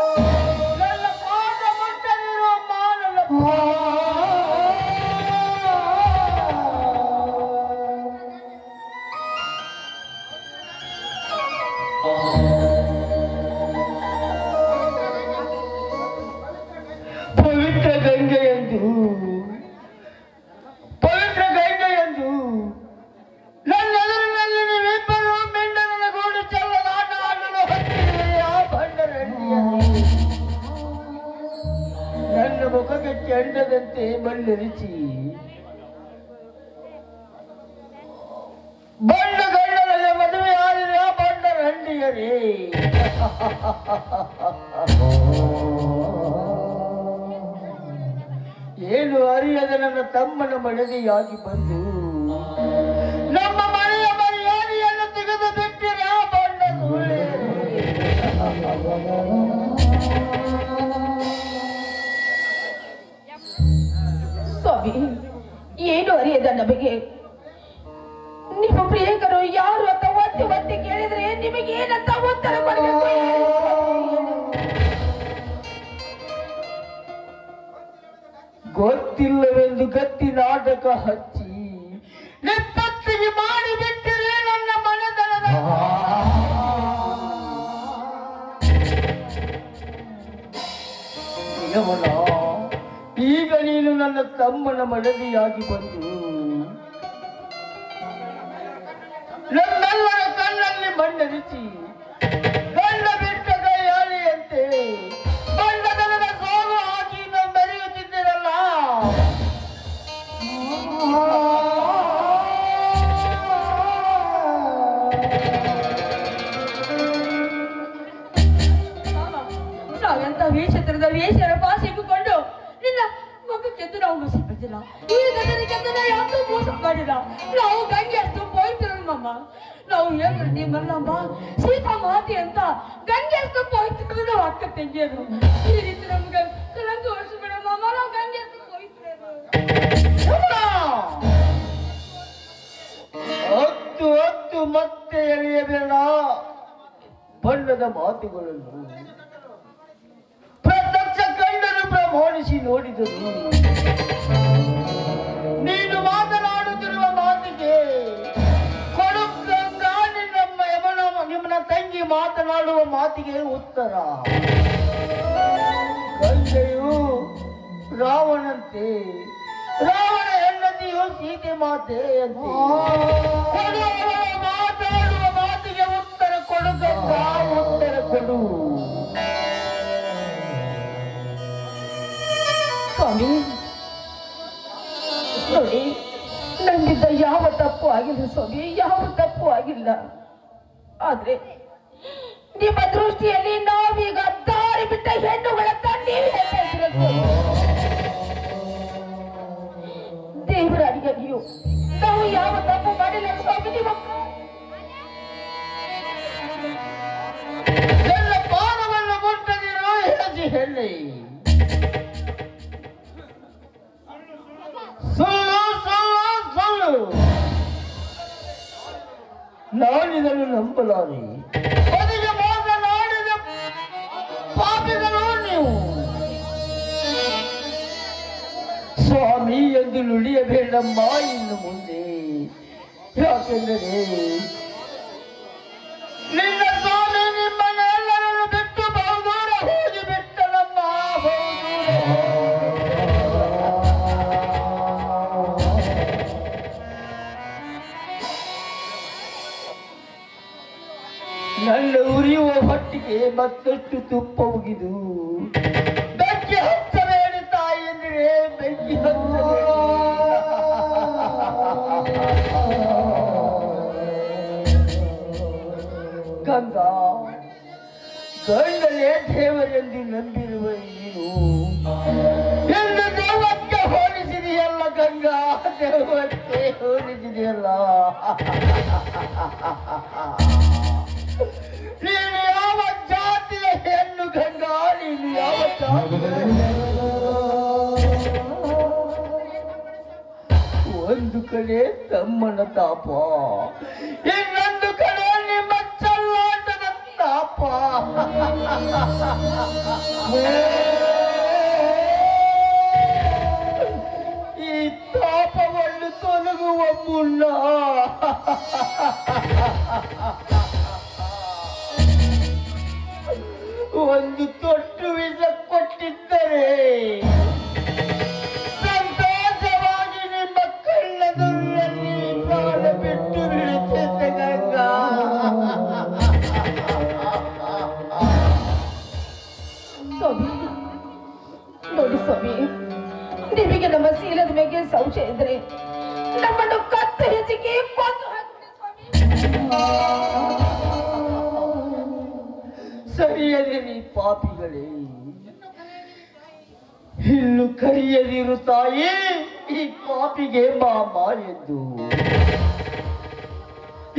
ನನ್ನ ಪಾದ ಮುಟ್ಟದಿರೋ ಮಾನವ ಪವಿತ್ರ ಗಂಗೆಯೆಂದು ನನ್ನ ಎದುರಿನಲ್ಲಿ ನೀವಿಬ್ಬರು ಮೆಂಡನ ಗೂಡು ಚೆಲ್ಲಲಾಟ ಆಡಲು ಹತ್ತಿರಿ ಆ ಬಂಡರಳ್ಳಿಯಲ್ಲಿ. ನನ್ನ ಮುಖಕ್ಕೆ ಕೆಂಡದಂತೆ ಮಣ್ಣೆರಿಸಿ ಬಂಡ ಗಂಡನಲ್ಲಿ ಮದುವೆ ಆಡಿದ ಆ ಬಂಡರಳ್ಳಿಯರೇ. ಏನು ಅರಿಯದ ನನ್ನ ತಮ್ಮನ ಮಡದಿಯಾಗಿ ಬಂದು ನಮ್ಮ ಮನೆಯ ಮರ್ಯಾದೆಯನ್ನು ತೆಗೆದು ಬಿಟ್ಟಿರ ಆ ಬಂಡ ಸುಳ್ಳೆಯರೇ. ಸ್ವಾಮಿ, ಏನು ಅರಿಯದ ನಮಗೆ ನಿಮ್ಮ ಪ್ರಿಯಕರು ಯಾರು ಅಂತ ಒತ್ತಿ ಒತ್ತಿ ಕೇಳಿದ್ರೆ ನಿಮಗೆ ಏನಂತ ಉತ್ತರ ಕೊಡಬೇಕು? ಗೊತ್ತಿಲ್ಲವೆಂದು ಗತ್ತಿ ನಾಟಕ ಹಚ್ಚಿ ನಿಪ್ಪತ್ತಿಗೆ ಮಾಡಿಬಿಟ್ಟಿರೆ ನನ್ನ ಮನೆತನದ ಯಮನ. ಈಗ ನೀನು ನನ್ನ ತಮ್ಮನ ಮಡದಿಯಾಗಿ ಬಂದು ನಮ್ಮೆಲ್ಲರ ಕಣ್ಣಲ್ಲಿ ಮಣ್ಣರಿಸಿ ಗಂಡ ಬಿಟ್ಟ ಕೈಯಾಳಿಯಂತೆ ಬಂಡದನದ ಸೋಲು ಹಾಕಿ ನಾವು ಮೆರೆಯುತ್ತಿದ್ದೀರಲ್ಲ. ನಾವೆಂತ ವೇಷತ್ರದ ವೇಷರ ಪಾಸಿಟ್ಟುಕೊಂಡು ನಿನ್ನ ಮಗಕ್ಕೆದ್ದು ನಾವು ಮೋಸ ಮಾಡಿಲ್ಲ. ಈ ಗಂಡನಿಗೆದ್ದು ನಾವು ಯಾವತ್ತೂ ಮೋಸ ಮಾಡಿಲ್ಲ. ನಾವು ಗಂಗೆ ಅಷ್ಟು ಪವಿತ್ರ ಮಮ್ಮ. ನಾವು ಹೇಳ್ಬಿಡ್ತೀವಿ ಮಲ್ಲಮ್ಮ ಸೀತಾ ಮಾತಿ ಅಂತ ಗಂಗೆ ಅಷ್ಟು ಪವಿತ್ರ ನಾವು ಅಕ್ಕ ತೆಗಿಯೋದು. ಈ ರೀತಿ ನಮ್ಗೆ ಕಲಂಕ ವರ್ಷಬೇಡ ಮಮ್ಮ, ನಾವು ಗಂಗೆ ಅಷ್ಟು ಪವಿತ್ರ. ಹೊತ್ತು ಹೊತ್ತು ಮತ್ತೆ ಎಳೆಯಬೇಡ ಬಣ್ಣದ ಮಾತುಗಳನ್ನು. ಪ್ರತ್ಯಕ್ಷ ಕಂಡರು ಪ್ರಮಾಣಿಸಿ ನೋಡಿದರು. ನೀನು ಮಾತನಾಡುತ್ತಿರುವ ಮಾತಿಗೆ ಕೊಡು ಗಂಗಾ, ನಿಮ್ಮನ ತಂಗಿ ಮಾತನಾಡುವ ಮಾತಿಗೆ ಉತ್ತರ. ಗಂಗೆಯು ರಾವಣಂತೆ, ರಾವಣ ಹೆಂಡತಿಯು ಸೀತೆ ಹೋಗಿದೆ ಮಾತೆ ಅಂತೆ. ಕೊಡುವವಳು ಮಾತಾಡುವ ಮಾತಿಗೆ ಉತ್ತರ ಕೊಡು ಗಂಗಾ, ಉತ್ತರ ಕೊಡು. ಸ್ವಾಮಿ ನೋಡಿ, ನನ್ನಿಂದ ಯಾವ ತಪ್ಪು ಆಗಿಲ್ಲ ಸ್ವಾಮಿ, ಯಾವ ತಪ್ಪು ಆಗಿಲ್ಲ. ಆದ್ರೆ ನಿಮ್ಮ ದೃಷ್ಟಿಯಲ್ಲಿ ನಾವೀಗ ದಾರಿ ಬಿಟ್ಟ ಹೆಣ್ಣುಗಳಂತ ನೀವು ಹೇಳ್ತಾ ದೇವರಾಡಿಯಲ್ಲಿಯೂ ನಾವು ಯಾವ ತಪ್ಪು ಮಾಡಿಲ್ಲ ಸ್ವಾಮಿ. ನಿಮ್ಮ ಎಲ್ಲ ಪಾದವನ್ನು ಮುಟ್ಟದಿರೋ ಹೇಳಿ ಹೇಳಿ. ಸುಳ್ಳು ಸುಳ್ಳು ಸುಳ್ಳು, ನಾನಿದನ್ನು ನಂಬಲಾರೆ. ಬದಿಗೆ ಮಾತನಾಡಿದ ಪಾಪಿಗಳು ನೀವು. ಸ್ವಾಮಿ ಎಂದು ನುಡಿಯಬೇಡಮ್ಮ ಇನ್ನು ಮುಂದೆ. ಯಾಕೆಂದರೆ ನಿನ್ನ ಸ್ವಾಮಿ ನಿಮ್ಮನ್ನೆಲ್ಲರನ್ನು ಬಿಟ್ಟು ಬಹುದೂರ ಹೋಗಿ ಬಿಟ್ಟನಮ್ಮ, ನನ್ನ ಉರಿಯುವ ಹೊಟ್ಟಿಗೆ ಮತ್ತಷ್ಟು ತುಪ್ಪ ಮುಗಿದು ಬೆಂಕಿ ಹಚ್ಚಬೇಡಿ ತಾಯಿ ಎಂದರೆ ಬೆಂಕಿ ಹಚ್ಚಬೇಡಿ. ಗಂಗಾ, ಗಂಡನೇ ದೇವರೆಂದು ನಂಬಿರುವ ನೀನು ಎಂದು ದೇವಕ್ಕೆ ಹೋಲಿಸಿದೆಯಲ್ಲ ಗಂಗಾ, ದೇವಕ್ಕೆ ಹೋಲಿಸಿದೆಯಲ್ಲ. ನೀನು ಯಾವ ಜಾತಿಯ ಹೆಣ್ಣು ಗಂಗಾ, ನೀನು ಯಾವ ಜಾತಿಯ ಹೆಣ್ಣು? ಒಂದು ಕಡೆ ತಮ್ಮನ ತಾಪ, ಇನ್ನೊಂದು ಕಡೆ ನಿಮ್ಮ ಚಲ್ಲಾಟದ ತಾಪ. ಈ ತಾಪವನ್ನು ತೊಲಗುವ ಮುನ್ನ ಒಂದು ತೊಟ್ಟು ವಿಷ ಕೊಟ್ಟಿದ್ದರೆ ಸಂತೋಷವಾಗಿ ನಿಮ್ಮ ಕಣ್ಣದಲ್ಲಿ ಪ್ರಾಣ ಬಿಟ್ಟು ಬಿಡುತ್ತಿದ್ದ ಗಂಗಾ. ಸ್ವಾಮಿ ನೋಡಿ ಸ್ವಾಮಿ, ನಿಮಗೆ ನಮ್ಮ ಶೀಲದ ಮೇಲೆ ಸಂಶಯ ಇದ್ರೆ ನಮ್ಮನ್ನು ಕತ್ತು ಹೆಚ್ಚಿಗೆ ಕೊಂದು ಹಾಕಿದೆ ಸ್ವಾಮಿ. ಸರಿಯದಿರಿ ಪಾಪಿಗಳೇ, ಇನ್ನು ಕರಿಯದಿರು ತಾಯಿ ಈ ಪಾಪಿಗೆ ಮಾಮ ಎಂದು.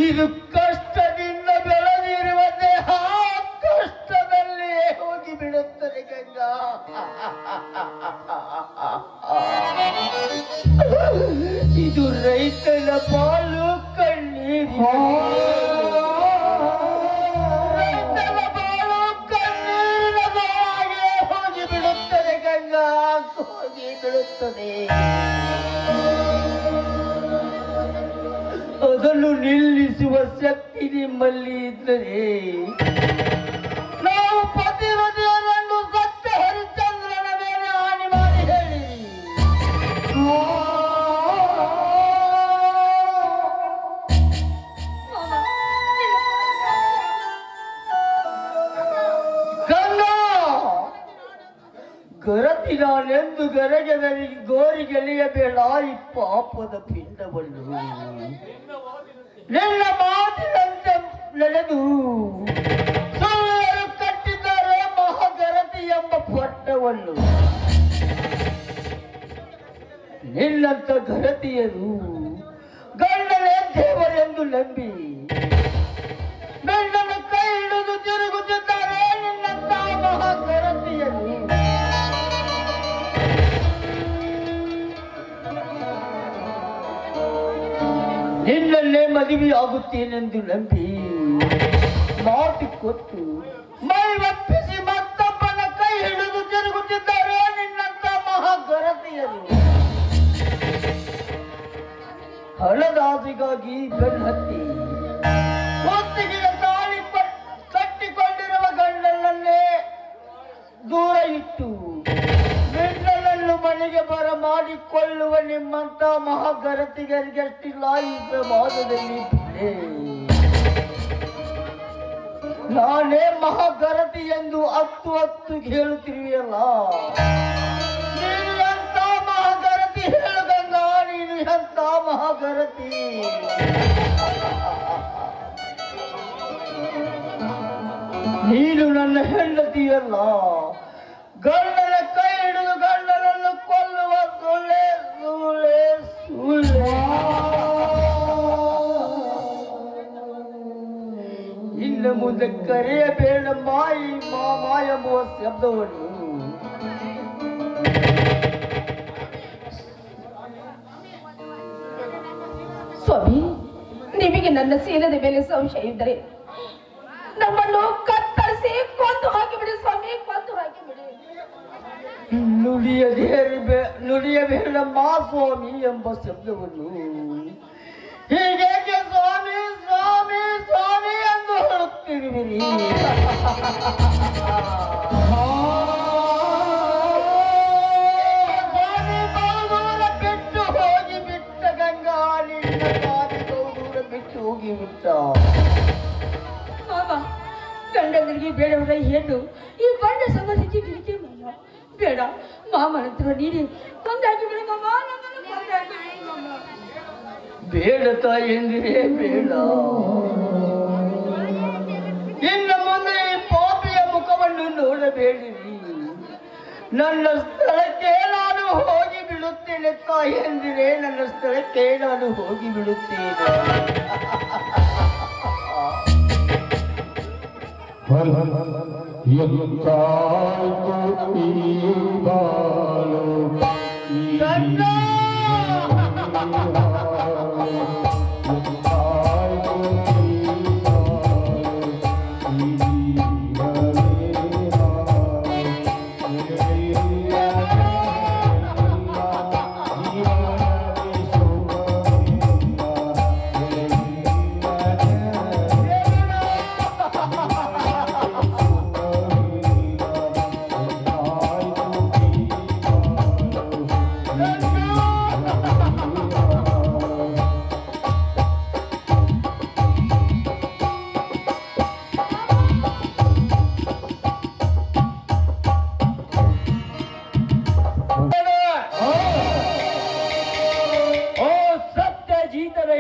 ಇದು ಕಷ್ಟದಿಂದ ಬೆಳೆದಿರುವ ದೇಹ ಕಷ್ಟದಲ್ಲೇ ಹೋಗಿ ಬಿಡುತ್ತದೆ ಗಂಗಾ. ಇದು ರೈತನ ಪಾಲು ಕಣ್ಣೀರು, ರೈತನ ಪಾಲು ಕಣ್ಣೀರಿನ ಹಾಗೆ ಹೋಗಿ ಬಿಡುತ್ತದೆ ಗಂಗಾ, ಹೋಗಿ ಬಿಡುತ್ತದೆ. ಅದನ್ನು ನಿಲ್ಲಿಸುವ ಶಕ್ತಿ ನಿಮ್ಮಲ್ಲಿ ಇದ್ದರೆ ನಾವು ಪತಿವದೆಯರನ್ನು ಸತ್ಯ ಹರಿಶ್ಚಂದ್ರನ ಮೇಲೆ ಹಾನಿ ಮಾಡಿ ಹೇಳಿ. ಗಂಗಾ, ಗರತಿ ನಾನೆಂದು ಗರಗೆದರಿ ಗೋರಿಗೆಳೆಯಬೇಡ ಈ ಪಾಪದ ಪಿಂಡವನ್ನು. ನಿನ್ನ ಮಾತಿನಂತೆ ನಡೆದು ಸುಳ್ಳರು ಕಟ್ಟಿದ್ದಾರೆ ಮಹಾಗರತಿ ಎಂಬ ಪಟ್ಟವನ್ನು. ನಿನ್ನಂತ ಗರತಿಯರು ಗಂಡನೇ ದೇವರೆಂದು ನಂಬಿ ಗಂಡನ ಕೈ ಹಿಡಿದು ತಿರುಗುತ್ತಿದ್ದಾರೆ. ನಿನ್ನಂತ ಮಹಾಗರತಿಯರು ನಿನ್ನನ್ನೇ ಮದುವೆಯಾಗುತ್ತೇನೆಂದು ನಂಬಿ ಮಾತು ಕೊಟ್ಟು ಮೈ ಒಪ್ಪಿಸಿ ಮತ್ತೊಬ್ಬನ ಕೈ ಹಿಡಿದು ತಿರುಗುತ್ತಿದ್ದಾರೆ. ನಿನ್ನಂತ ಮಹಾಗರತಿಯರು ಹಣದಾಸೆಗಾಗಿ ಬೆನ್ನತ್ತಿ ಹೊತ್ತಿಗೆಯ ತಾಳಿ ಕಟ್ಟಿಕೊಂಡಿರುವ ಗಂಡನನ್ನೇ ದೂರ ಇಟ್ಟು ಗಂಡನನ್ನು ಮನೆಗೆ ಬಾಯಿಗೆ ಬರಮಾಡಿಕೊಳ್ಳುವ ನಿಮ್ಮಂತ ಮಹಾಗರತಿಗರಿಗೆಷ್ಟಿಲ್ಲ ಈ ಪ್ರಮಾದದಲ್ಲಿ ನಾನೇ ಮಹಾಗರತಿ ಎಂದು ಹತ್ತು ಹೇಳುತ್ತಿರುವೆಯಲ್ಲ. ನೀನು ಎಂತ ಮಹಾಗರತಿ ಹೇಳಗಂಗ, ನೀನು ಎಂತ ಮಹಾಗರತಿ. ನೀನು ನನ್ನ ಹೆಂಡತಿಯಲ್ಲ, ಗಂಡನ ಕೈ ಹಿಡಿದು ಗಂಡನನ್ನು ಕೊಲ್ಲುವ ಸುಳ್ಳೆ ಸುಳ್ಳೆ ಸುಳ್ಳೆ. ಇನ್ನು ಮುಂದೆ ಕರೆಯಬೇಡ ಮಾಯಿ ಮಾಮ ಎಂಬುವ ಶಬ್ದವನ್ನು. ಸ್ವಾಮಿ, ನಿಮಗೆ ನನ್ನ ಶೀಲದ ಮೇಲೆ ಸಂಶಯ ಇದ್ದರೆ ನಮ್ಮನ್ನು ಕತ್ತರಿಸಿ ಕೊಂದು ಹಾಕಿಬಿಡಿ ಸ್ವಾಮಿ, ಕೊಂದು ಹಾಕಿಬಿಡಿ. ನುಡಿಯಬೇಡ ಮಾ ಸ್ವಾಮಿ ಎಂಬ ಶಬ್ದವನ್ನು ಹೀಗೇಕೆ ಸ್ವಾಮಿ ಸ್ವಾಮಿ ಸ್ವಾಮಿ ಎಂದು ಹೇಳುತ್ತಿರುವಿರಿ? ಸ್ವಾಮಿ ಬಹುದೂರ ಬಿಟ್ಟು ಹೋಗಿ ಬಿಟ್ಟ ಗಂಗಾ, ನಿನ್ನ ಸ್ವಾಮಿ ಬಹುದೂರ ಬಿಟ್ಟು ಹೋಗಿ ಬಿಟ್ಟ. ಮಾಮ, ಗಂಡಂದರಿಗೆ ಬೇಡವರ ಹೆಣ್ಣು ಈ ಬಣ್ಣ ಸಂಬಂಧಿಸಿ ಬಿಡಿಕೆ ಮಾಮ. ಬೇಡ, ಮಾಮನ ಹತ್ರ ನೀಡಿ ಕೊಂದಾಕಿ ಬಿಡಿ ಮಾಮ, ನನ್ನನ್ನು ಕೊಂದಾಕಿ ಬಿಡಿ ಮಾಮ. ಬೇಡ ತಾಯಂದಿರೇ ಬೇಡ. ಇನ್ನು ಮುಂದೆ ಈ ಪಾಪಿಯ ಮುಖವನ್ನು ನೋಡಬೇಡಿರಿ. ನನ್ನ ಸ್ಥಳಕ್ಕೆ ನಾನು ಹೋಗಿ ಬಿಡುತ್ತೇನೆ ತಾಯಂದಿರೇ, ನನ್ನ ಸ್ಥಳಕ್ಕೆ ನಾನು ಹೋಗಿ ಬಿಡುತ್ತೇನೆ.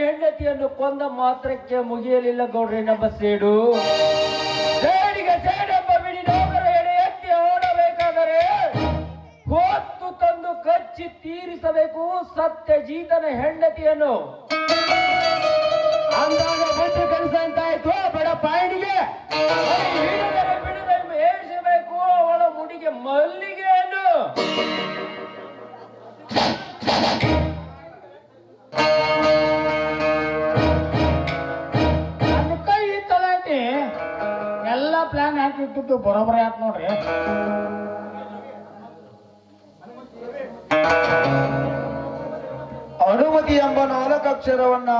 ಹೆಂಡತಿಯನ್ನು ಕೊಂದ ಮಾತ್ರಕ್ಕೆ ಮುಗಿಯಲಿಲ್ಲ ಗೌಡ್ರೆ ನಮ್ಮ ಸೇಡು. ಸೇಡಿಗೆ ಸೇಡೆಂಬ ಬಿಡಿ ನೌಕರ ಎಡೆ ಎತ್ತಿ ಓಡಬೇಕಾದರೆ ಹೊತ್ತು ತಂದು ಕಚ್ಚಿ ತೀರಿಸಬೇಕು ಸತ್ಯಜೀತನ ಹೆಂಡತಿಯನ್ನು. ಅಂದಾಗ ಬುದ್ಧಿ ಕಲಿಸಂತಾಯ್ತು ಬಡ ಪಾಯಿನಿಗೆ. ಬಿಡದೆ ಏರಿಸಬೇಕು ಅವಳ ಮುಡಿಗೆ ಮಲ್ಲಿಗೆಯನ್ನು. ಎಲ್ಲ ಪ್ಲಾನ್ ಹಾಕಿಟ್ಟು ಬರೋಬರ ಆಯ್ತು ನೋಡ್ರಿ. ಅನುಮತಿ ಎಂಬ 4 ಅಕ್ಷರವನ್ನ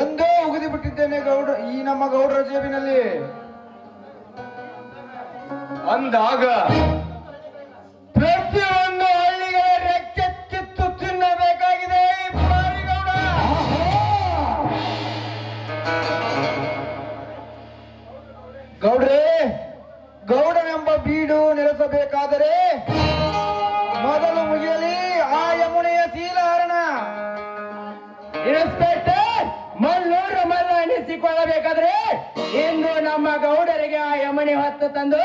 ಎಂದೋ ಉಗಿದು ಬಿಟ್ಟಿದ್ದೇನೆ ಗೌಡ್ರ, ಈ ನಮ್ಮ ಗೌಡ್ರ ಜೇಬಿನಲ್ಲಿ. ಅಂದಾಗ ಪ್ರತಿಯೊಂದು ಹಳ್ಳಿಗಳ ರೆಕ್ಕೆ ಕಿತ್ತು ತಿನ್ನಬೇಕಾಗಿದೆ ಈ ಪುರಾರಿ ಗೌಡ. ಗೌಡ್ರೆ, ಗೌಡನೆಂಬ ಬೀಡು ನೆಲೆಸಬೇಕಾದರೆ ಮೊದಲು ಮುಗಿಯಲಿ ಆ ಯಮುನೆಯ ಶೀಲಹರಣ. ಇನ್ಸ್ಪೆಕ್ಟರ್, ಮಲ್ಲೂರ ಮಲ್ಲ ಎನಿಸಿಕೊಳ್ಳಬೇಕಾದ್ರೆ ಇಂದು ನಮ್ಮ ಗೌಡರಿಗೆ ಆ ಯಮನಿ ಹೊತ್ತು ತಂದು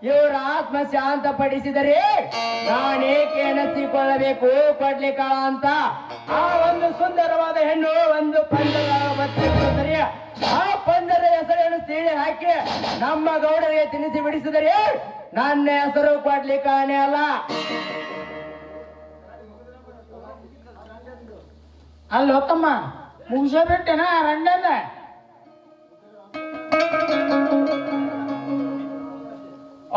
ಇವರ ಆತ್ಮ ಶಾಂತ ಪಡಿಸಿದರೆ ನಾನೇಕೆ ಎನಿಸಿಕೊಳ್ಳಬೇಕು ಕೊಡ್ಲಿಕ್ಕಾಳ ಅಂತ. ಆ ಒಂದು ಸುಂದರವಾದ ಹೆಣ್ಣು ಒಂದು ಪಂಜರ ಬತ್ತಿರುತ್ತದೆ. ಆ ಪಂಜರ ಹೆಸರನ್ನು ಸೀಳೆ ಹಾಕಿ ನಮ್ಮ ಗೌಡರಿಗೆ ತಿನಿಸಿ ಬಿಡಿಸಿದರೆ ನನ್ನ ಹೆಸರು ಕೊಡ್ಲಿಕ್ಕಾನೆ ಅಲ್ಲ. ಅಲ್ಲಿ ಹೊತ್ತಮ್ಮ ಮುಗಿಸೇ ಬಿಟ್ಟೆನಾ ರಂಡನ್ನ?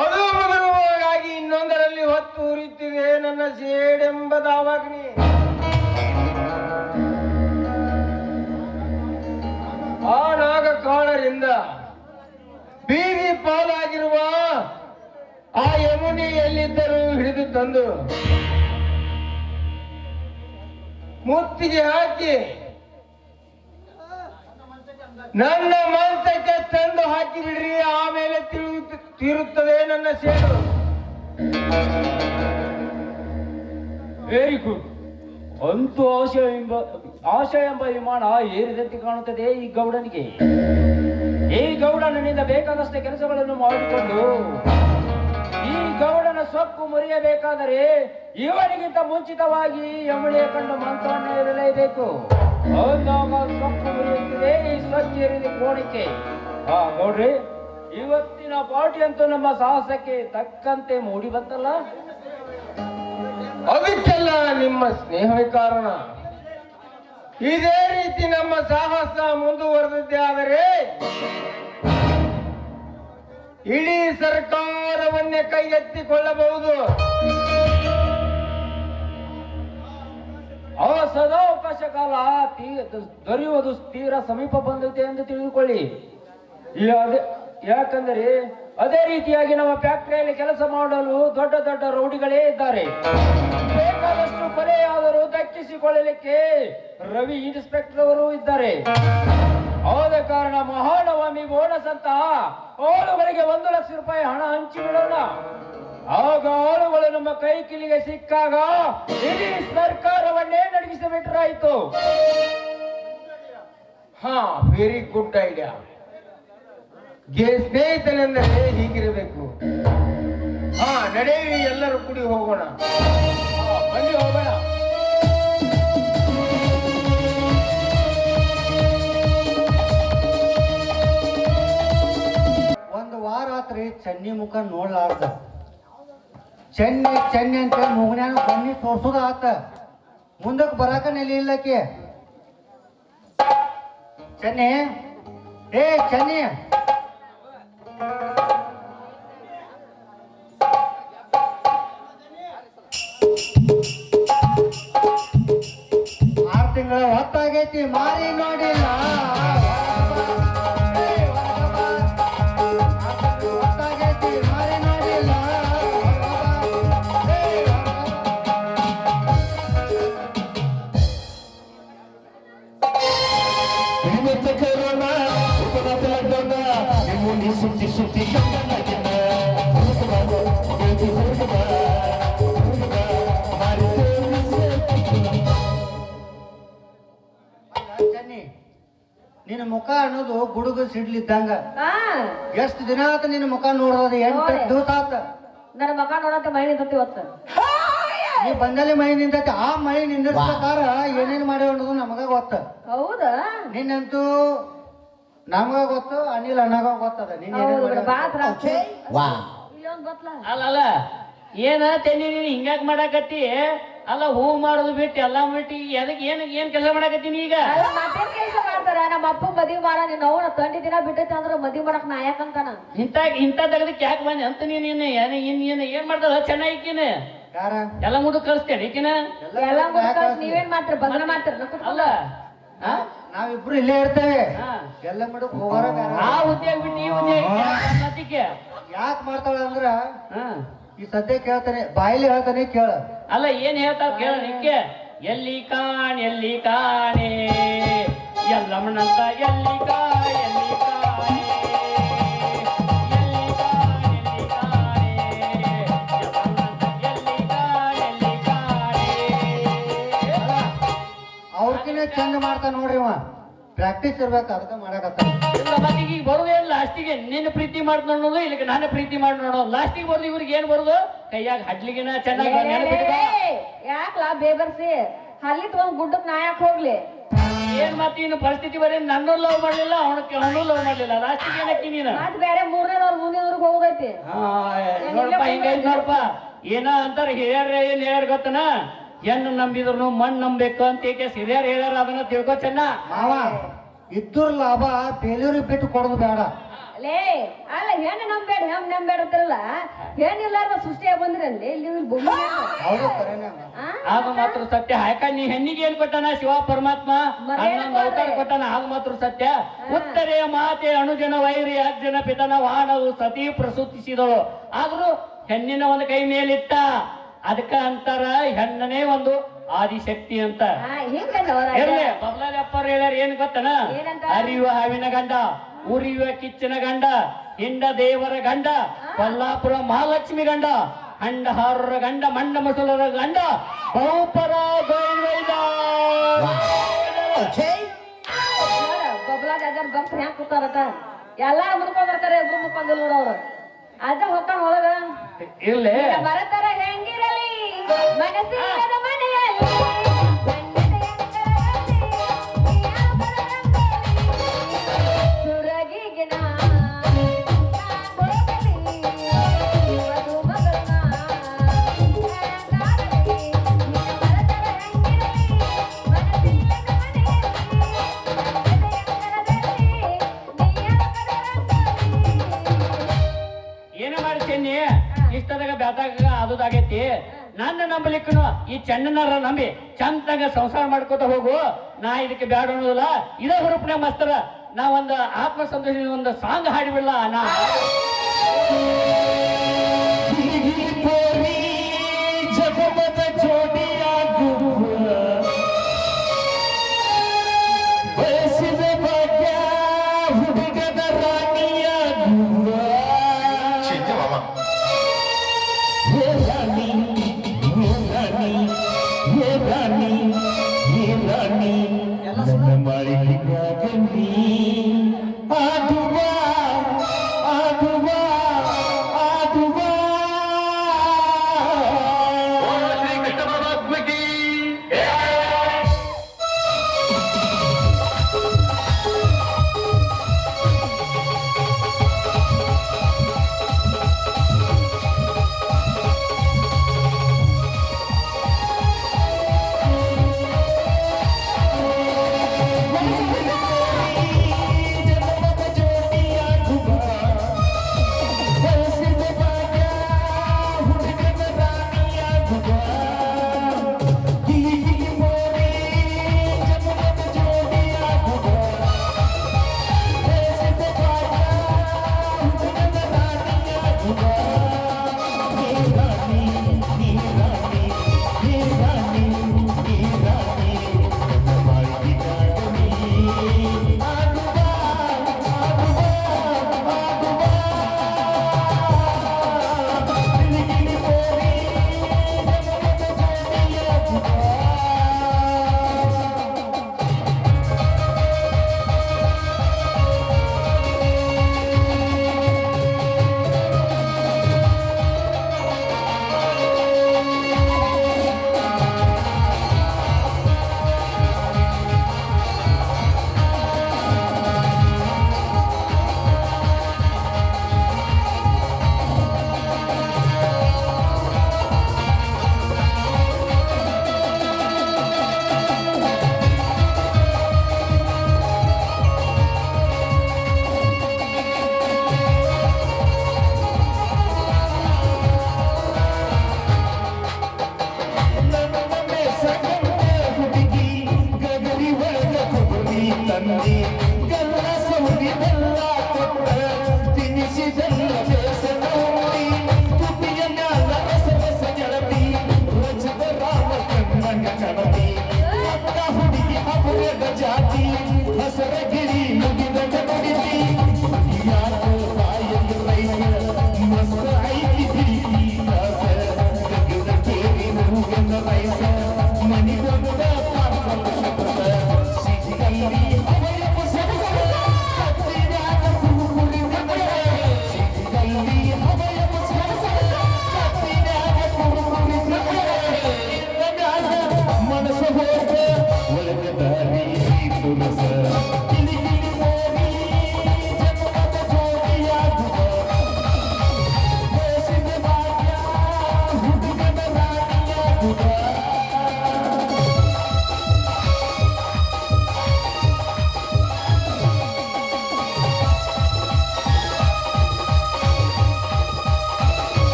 ಅದು ಮಧುರವಾಗಿ ಇನ್ನೊಂದರಲ್ಲಿ ಹೊತ್ತು ಉರಿತಿದೆ ನನ್ನ ಸೇಡೆಂಬ ದಾವಾಗ್ನಿ. ಆ ನಾಗಕಾಳರಿಂದ ಬೀದಿ ಪಾಲಾಗಿರುವ ಆ ಯಮುನಿ ಎಲ್ಲಿದ್ದರೂ ಹಿಡಿದು ತಂದು ಮುತ್ತಿಗೆ ಹಾಕಿ ನನ್ನ ಮಂಚಕ್ಕೆ ತಂದು ಹಾಕಿ ಬಿಡ್ರಿ, ಆಮೇಲೆ ತೀರುತ್ತದೆ ನನ್ನ ಸೇಡು. Very good. ಅಂತೂ ಆಶಯ ಎಂಬ ವಿಮಾನ ಏರಿದಂತೆ ಕಾಣುತ್ತದೆ ಈ ಗೌಡನಿಗೆ. ಈ ಗೌಡನಿಂದ ಬೇಕಾದಷ್ಟು ಕೆಲಸಗಳನ್ನು ಮಾಡಿಕೊಂಡು ಈ ಗೌಡನ ಸೊಕ್ಕು ಮುರಿಯಬೇಕಾದರೆ ಇವನಿಗಿಂತ ಮುಂಚಿತವಾಗಿ ಯಮಳಿಯ ಕಂಡು ಮಂತ್ರವನ್ನು ಇರಲೇಬೇಕು. ಅಂದಾಗ ಸೊಕ್ಕು ಮುರಿಯುತ್ತದೆ ಈ ಸ್ವಚ್ಛೇರಿದ ಕೋಣಕ್ಕೆ. ಗೌಡ್ರಿ, ಇವತ್ತಿನ ಪಾರ್ಟಿ ಅಂತೂ ನಮ್ಮ ಸಾಹಸಕ್ಕೆ ತಕ್ಕಂತೆ ಮೂಡಿ ಬಂತಲ್ಲ. ಅದಕ್ಕೆಲ್ಲ ನಿಮ್ಮ ಸ್ನೇಹವೇ ಕಾರಣ. ಇದೇ ರೀತಿ ನಮ್ಮ ಸಾಹಸ ಮುಂದುವರೆದಿದ್ದೇ ಆದರೆ ಇಡೀ ಸರ್ಕಾರವನ್ನೇ ಕೈಗೆತ್ತಿಕೊಳ್ಳಬಹುದು. ಸದಾವಕಾಶ ಕಾಲ ದೊರೆಯುವುದು ತೀರ ಸಮೀಪ ಬಂದಿದೆ ಎಂದು ತಿಳಿದುಕೊಳ್ಳಿ. ಯಾಕಂದರೆ ಅದೇ ರೀತಿಯಾಗಿ ನಮ್ಮ ಫ್ಯಾಕ್ಟರಿಯಲ್ಲಿ ಕೆಲಸ ಮಾಡಲು ದೊಡ್ಡ ದೊಡ್ಡ ರೌಡಿಗಳೇ ಇದ್ದಾರೆ. ಬೇಕಾದಷ್ಟು ಕೊಲೆಯಾದರೂ ದಕ್ಕಿಸಿಕೊಳ್ಳಲಿಕ್ಕೆ ರವಿ ಇನ್ಸ್ಪೆಕ್ಟರ್ ಅವರು ಇದ್ದಾರೆ. ಆದ ಕಾರಣ ಮಹಾನವಮಿ ಬೋನಸ್ ಅಂತ ಆಳುಗಳಿಗೆ 1 ಲಕ್ಷ ರೂಪಾಯಿ ಹಣ ಹಂಚಿಬಿಡೋಣ. ಆಗ ಆಳುಗಳು ನಮ್ಮ ಕೈ ಕಿಲಿಗೆ ಸಿಕ್ಕಾಗ ಇಡೀ ಸರ್ಕಾರವನ್ನೇ ನಡಗಿಸಿಬಿಟ್ರಾಯ್ತು. Very good idea. ಸ್ನೇಹಿತನೆಂದರೆ ಹೀಗಿರಬೇಕು. ನಡೆಯಿರಿ, ಎಲ್ಲರೂ ಕೂಡಿ ಹೋಗೋಣ. ಬನ್ನಿ ಹೋಗೋಣ. ಒಂದು ವಾರ ಆತ್ರಿ ಚೆನ್ನಿ ಮುಖ ನೋಡ್ಲಾರ್ದ. ಚೆನ್ನಿ ಚೆನ್ನಿ ಅಂತ ಮುಗನ್ಯಾನ ಬನ್ನಿ ತೋರ್ಸೋದ ಆತ. ಮುಂದಕ್ಕೆ ಬರಾಕ ನೆಲೆ ಇಲ್ಲಕ್ಕೆ. ಚೆನ್ನಿ, ಏ ಚೆನ್ನಿ, ತಿಂಗಳ ಹೊತ್ತಾಗೈತಿ, ಮಾರಿ ನೋಡಿಲ್ಲ. ಹೊತ್ತಾಗೈತಿ, ಮಾರಿ ನೋಡಿಲ್ಲ. ಸುತ್ತಿ ಸುತ್ತಿ ನಿನ್ನ ಮುಖ ಅನ್ನೋದು ಗುಡುಗ ಸಿಡ್ಲಿದ್ದಂಗ. ಎಷ್ಟು ದಿನ ಆತ ನಿನ್ನ ಮುಖ ನೋಡೋದು? 8 ದಿವಸ ಆತ. ನನ್ನ ಮಗ ನೋಡಂತ ಮೈ ನಿಂತತಿ ಇವತ್ತು. ನೀ ಬಂದಲ್ಲಿ ಮೈ ನಿಂತತಿ. ಆ ಮೈ ನಿಂದಿರ್ಸಕಾರ ಏನೇನ್ ಮಾಡಿ ಅನ್ನೋದು ನಮಗ ಗೊತ್ತ. ಹೌದಾ? ನಿನ್ನಂತೂ ನಮಗ ಗೊತ್ತು, ಅನಿಲ್ ಅಣ್ಣಗ ಗೊತ್ತದ. ಅಲ್ಲ ಏನ ತೆನಿ ನೀನು ಹಿಂಗ್ಯಾಕ್ ಮಾಡಾಕತ್ತಿ? ಅಲ್ಲ ಹೂ ಮಾಡೋದು ಬಿಟ್ಟು ಎಲ್ಲ ಬಿಟ್ಟು ಎದಕ್ಕೆ ಏನ್ ಕೆಲಸ ಮಾಡಾಕತ್ತೀನಿ ಈಗ? ಕೆಲಸ ಮಾಡ್ತಾರ. ನಮ್ಮ ಅಪ್ಪ ಮದ್ವಿ ಮಾಡ ನೀನ್ ಅವ್ನ ತಂಡಿ ದಿನ ಬಿಟ್ಟೈತಿ ಅಂದ್ರ ಮದ್ವಿ ಮಾಡಕ್ ನಾ ಯಾಕಂತಾನ. ಇಂತ ತೆಗದಕ್ಕೆ ಯಾಕೆ ಬಂದಿ ಅಂತ ನೀನು ಏನ್ ಮಾಡ್ತಾರ? ಚೆನ್ನಾಗಿಕ್ಕೇನೆ ಯಾರ ಎಲ್ಲ ಮುಡುಕ್ ಕಳಿಸ್ತೇನೆ ಈಕಿನ. ಎಲ್ಲ ನೀವೇನ್ ಮಾಡ್ತೀರ? ಬಂಧನ ಮಾಡ್ತೀರ? ಅಲ್ಲ ನಾವಿಬ್ರು ಇಲ್ಲೇ ಇರ್ತೇವೆ. ಎಲ್ಲ ಮುಡುಕ್ ಹೋಗಾರ. ಆ ಉದ್ಯೋಗ ಬಿಟ್ಟು ಈ ಉದ್ಯೋಗ ಯಾಕೆ ಮಾಡ್ತಾಳ ಅಂದ್ರ ಈ ಸದ್ಯ ಕೇಳ್ತಾನೆ, ಬಾಯಿಲಿ ಹೇಳ್ತಾನೆ, ಕೇಳ. ಅಲ್ಲ ಏನ್ ಹೇಳ್ತಾವ ಕೇಳ. ನಿಕ್ಕೆ ಎಲ್ಲಿ ಕಾಣೆ ಎಲ್ಲಮ್ಮನಂತ ಎಲ್ಲಿ ಕಾಣೆ ಅವ್ರಕಿನ ಚಂದ ಮಾಡ್ತಾ ನೋಡ್ರಿ. ಅವ ಪ್ರಾಕ್ಟೀಸ್ ಇರ್ಬೇಕು, ಅದಕ್ಕೆ ಮಾಡಕತ್ತ. ಈಗ ಬರೋದೇ ಲಾಸ್ಟಿಗೆ ನಿನ್ನ ಪ್ರೀತಿ ಮಾಡಿ ನೋಡೋದು, ಇಲ್ಲಿಗೆ ನಾನು ಪ್ರೀತಿ ಮಾಡಿ ನೋಡೋದು. ಲಾಸ್ಟಿಗೆ ಬರೋದು ಇವ್ರಿಗೆ ಏನ್ ಬರೋದು? ಕೈಯಾಗ ಹಡ್ಲಿಗಿನ ಚೆನ್ನಾಗಿ ಯಾಕಲಾ ಬೇಬರ್ಸಿ ಅಲ್ಲಿ ತಗೊಂಡ್ ಗುಡ್ಡಕ್ ನಾ ಯಾಕೆ ಹೋಗ್ಲಿ? ಏನ್ ಮಾತಿ ಇನ್ನು ಪರಿಸ್ಥಿತಿ ಬರೀ ನನ್ನ ಲವ್ ಮಾಡ್ಲಿಲ್ಲ, ಅವನು ಲವ್ ಮಾಡ್ಲಿಲ್ಲ. ಲಾಸ್ಟಿಗೆ ಏನಕ್ಕಿ ನೀನು ಮತ್ ಬೇರೆ 3ನೇದವ್ರು 3ನೇದವ್ರಿಗೆ ಹೋಗೈತಿ. ನೋಡಪ್ಪ ಹಿಂಗೈತಿ ನೋಡಪ್ಪ. ಏನ ಅಂತಾರ ಹಿರಿಯರ್ ಏನ್ ಹೇಳ್ಯಾರ ಗೊತ್ತನ? ಹೆಣ್ಣು ನಂಬಿದ್ರು ಮಣ್ಣು ನಂಬೇಕು ಅಂತ ಹಿರಿಯರ್ ಹೇಳ್ಯಾರ. ಅದನ್ನ ತಿಳ್ಕೊ ಚೆನ್ನ. ಮಾವ ಇದ್ರ ಲಾಭ ಬೇಲೂರಿಗೆ ಬಿಟ್ಟು ಕೊಡೋದು ಬೇಡ. ಲೇ ಅಲ್ಲ ಹೆಣ್ಣು ನಂಬೇಡ ಹೆಮ್ ನಂಬೇಡ ಅಂತಾರಲ್ಲ. ಹೆಣ್ಣಿಲ್ಲಾರ ಸೃಷ್ಟಿಯಾಗಿ ಬಂದ್ರಿ ಅಲ್ಲಿ ಆಗ ಮಾತ್ರ ಸತ್ಯ. ಯಾಕ ನೀ ಹೆಣ್ಣಿಗೆ ಏನ್ ಕೊಟ್ಟಾನ ಶಿವ ಪರಮಾತ್ಮ? ಹನ್ನೊಂದು ಅವತಾರ ಕೊಟ್ಟಾನ. ಆಗ ಮಾತ್ರ ಸತ್ಯ. ಉತ್ತರೆಯ ಮಾತೆ ಅಣುಜನ ವೈರಿ ಅಜ್ಜನ ಪಿತನ ವಾಹನವು ಸತಿ ಪ್ರಸೂತಿಸಿದಳು. ಆದ್ರೂ ಹೆಣ್ಣಿನ ಒಂದು ಕೈ ಮೇಲಿಟ್ಟ. ಅದಕ್ಕ ಅಂತಾರ ಹೆಣ್ಣನೇ ಒಂದು ಆದಿಶಕ್ತಿ ಅಂತ ಹಿಂಗಂದವ ಇರ್ಲಿ ಬಬ್ಲಾದಿ ಅಪ್ಪರು ಹೇಳ್ಯಾರ ಏನ್ ಗೊತ್ತನ ಏನಂತ? ಅರಿಯುವ ಹಾವಿನ ಗಂಡ ಉರಿಯುವ ಕಿಚ್ಚನ ಗಂಡ ಹಿಂಡ ದೇವರ ಗಂಡ ಕೊಲ್ಲಾಪುರ ಮಹಾಲಕ್ಷ್ಮಿ ಗಂಡ ಹಂಡ ಹಾರರ ಗಂಡ ಮಂಡ ಮಸೂಲರ ಗಂಡ ಬಹುಪರ ಗೋವಿಂದ ಬಬ್ಲಾ ಜಾಜರ್ ಬಂಕ್ ಹ್ಯಾಂಗ ಕೂತಾರಟ ಎಲ್ಲಾರು ಮುನ್ಕೊಂಡಿರ್ತಾರೆ ಇಬ್ರು ಮುನ್ಕೊಂಡಿಲ್ಲ ನೋಡವ್ರು ಅದ ಹೊಕ್ಕ ಒಳಗ ಇರ್ಲಿ ಬರತಾರ ಹೆಂಗಿರಲಿ ಮನಸ್ಸಿಲ್ಲದ ಮನೆಯಲ್ಲಿ ಸುರಗಿಗೆ ನಾ ಹೋಗಲಿ ಮಧು ಮಗನ ಹೆಂಗಾಗಲಿ ಬರತಾರ ಹೆಂಗಿರಲಿ ಮನಸ್ಸಿಲ್ಲದ ಏನ ಮಾಡ್ತೇನಿ ಇಷ್ಟದಾಗ ಬ್ಯಾದಾಗ ಆದುದಾಗೈತಿ ನನ್ನ ನಂಬಲಿಕ್ಕನು ಈ ಚೆನ್ನನರ ನಂಬಿ ಚಂದಾಗ ಸಂಸಾರ ಮಾಡ್ಕೋತ ಹೋಗು ನಾ ಇದಕ್ಕೆ ಬ್ಯಾಡ ಅನ್ನೋದಿಲ್ಲ ಇದೇ ಹುರುಪ್ನೆ ಮಸ್ತರ ನಾ ಒಂದು ಆತ್ಮ ಸಂತೋಷ ಒಂದು ಸಾಂಗ್ ಹಾಡಿಬಿಡಲ್ಲ ನಾ ಜಗಮದ ಜೋಡಿಯಾಗುವ ಬಯಸಿದ ಭಾಗ್ಯ ಹುಡುಗದ ರಾಣಿಯಾಗುವ ಹೇ ರಾಣಿ ಹೇ ರಾಣಿ ಹೇ ರಾಣಿ ಹೇ ರಾಣಿ ನನ್ನ ಮಾಳಿಗೆಯಾಗಲಿ ಆಗುವ ಆಗುವ ಆಗುವ ಶ್ರೀಕೃಷ್ಣ ಪರಮಾತ್ಮಕಿ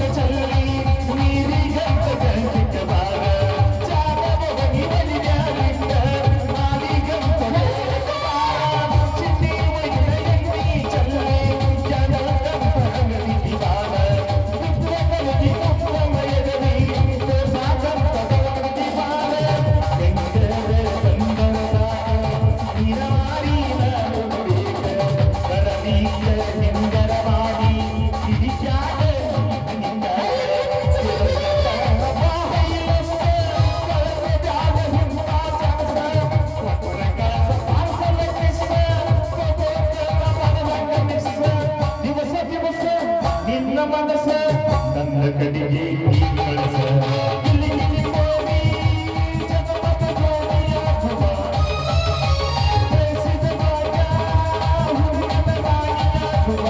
ಚಲ್ಲ ಮನಸ ನನ್ನ ಕಡೆಗೆ ನೀ ಕಳಸ ಇಲ್ಲಿ ನಿನಗೋಗಿ ಜಗಮಗ ಜ್ಯೋತಿಯಾಗುವ ಬಯಸಿದ ಭಾಗ್ಯ ಹೂವಿನ ರಾಣಿಯಾಗುವ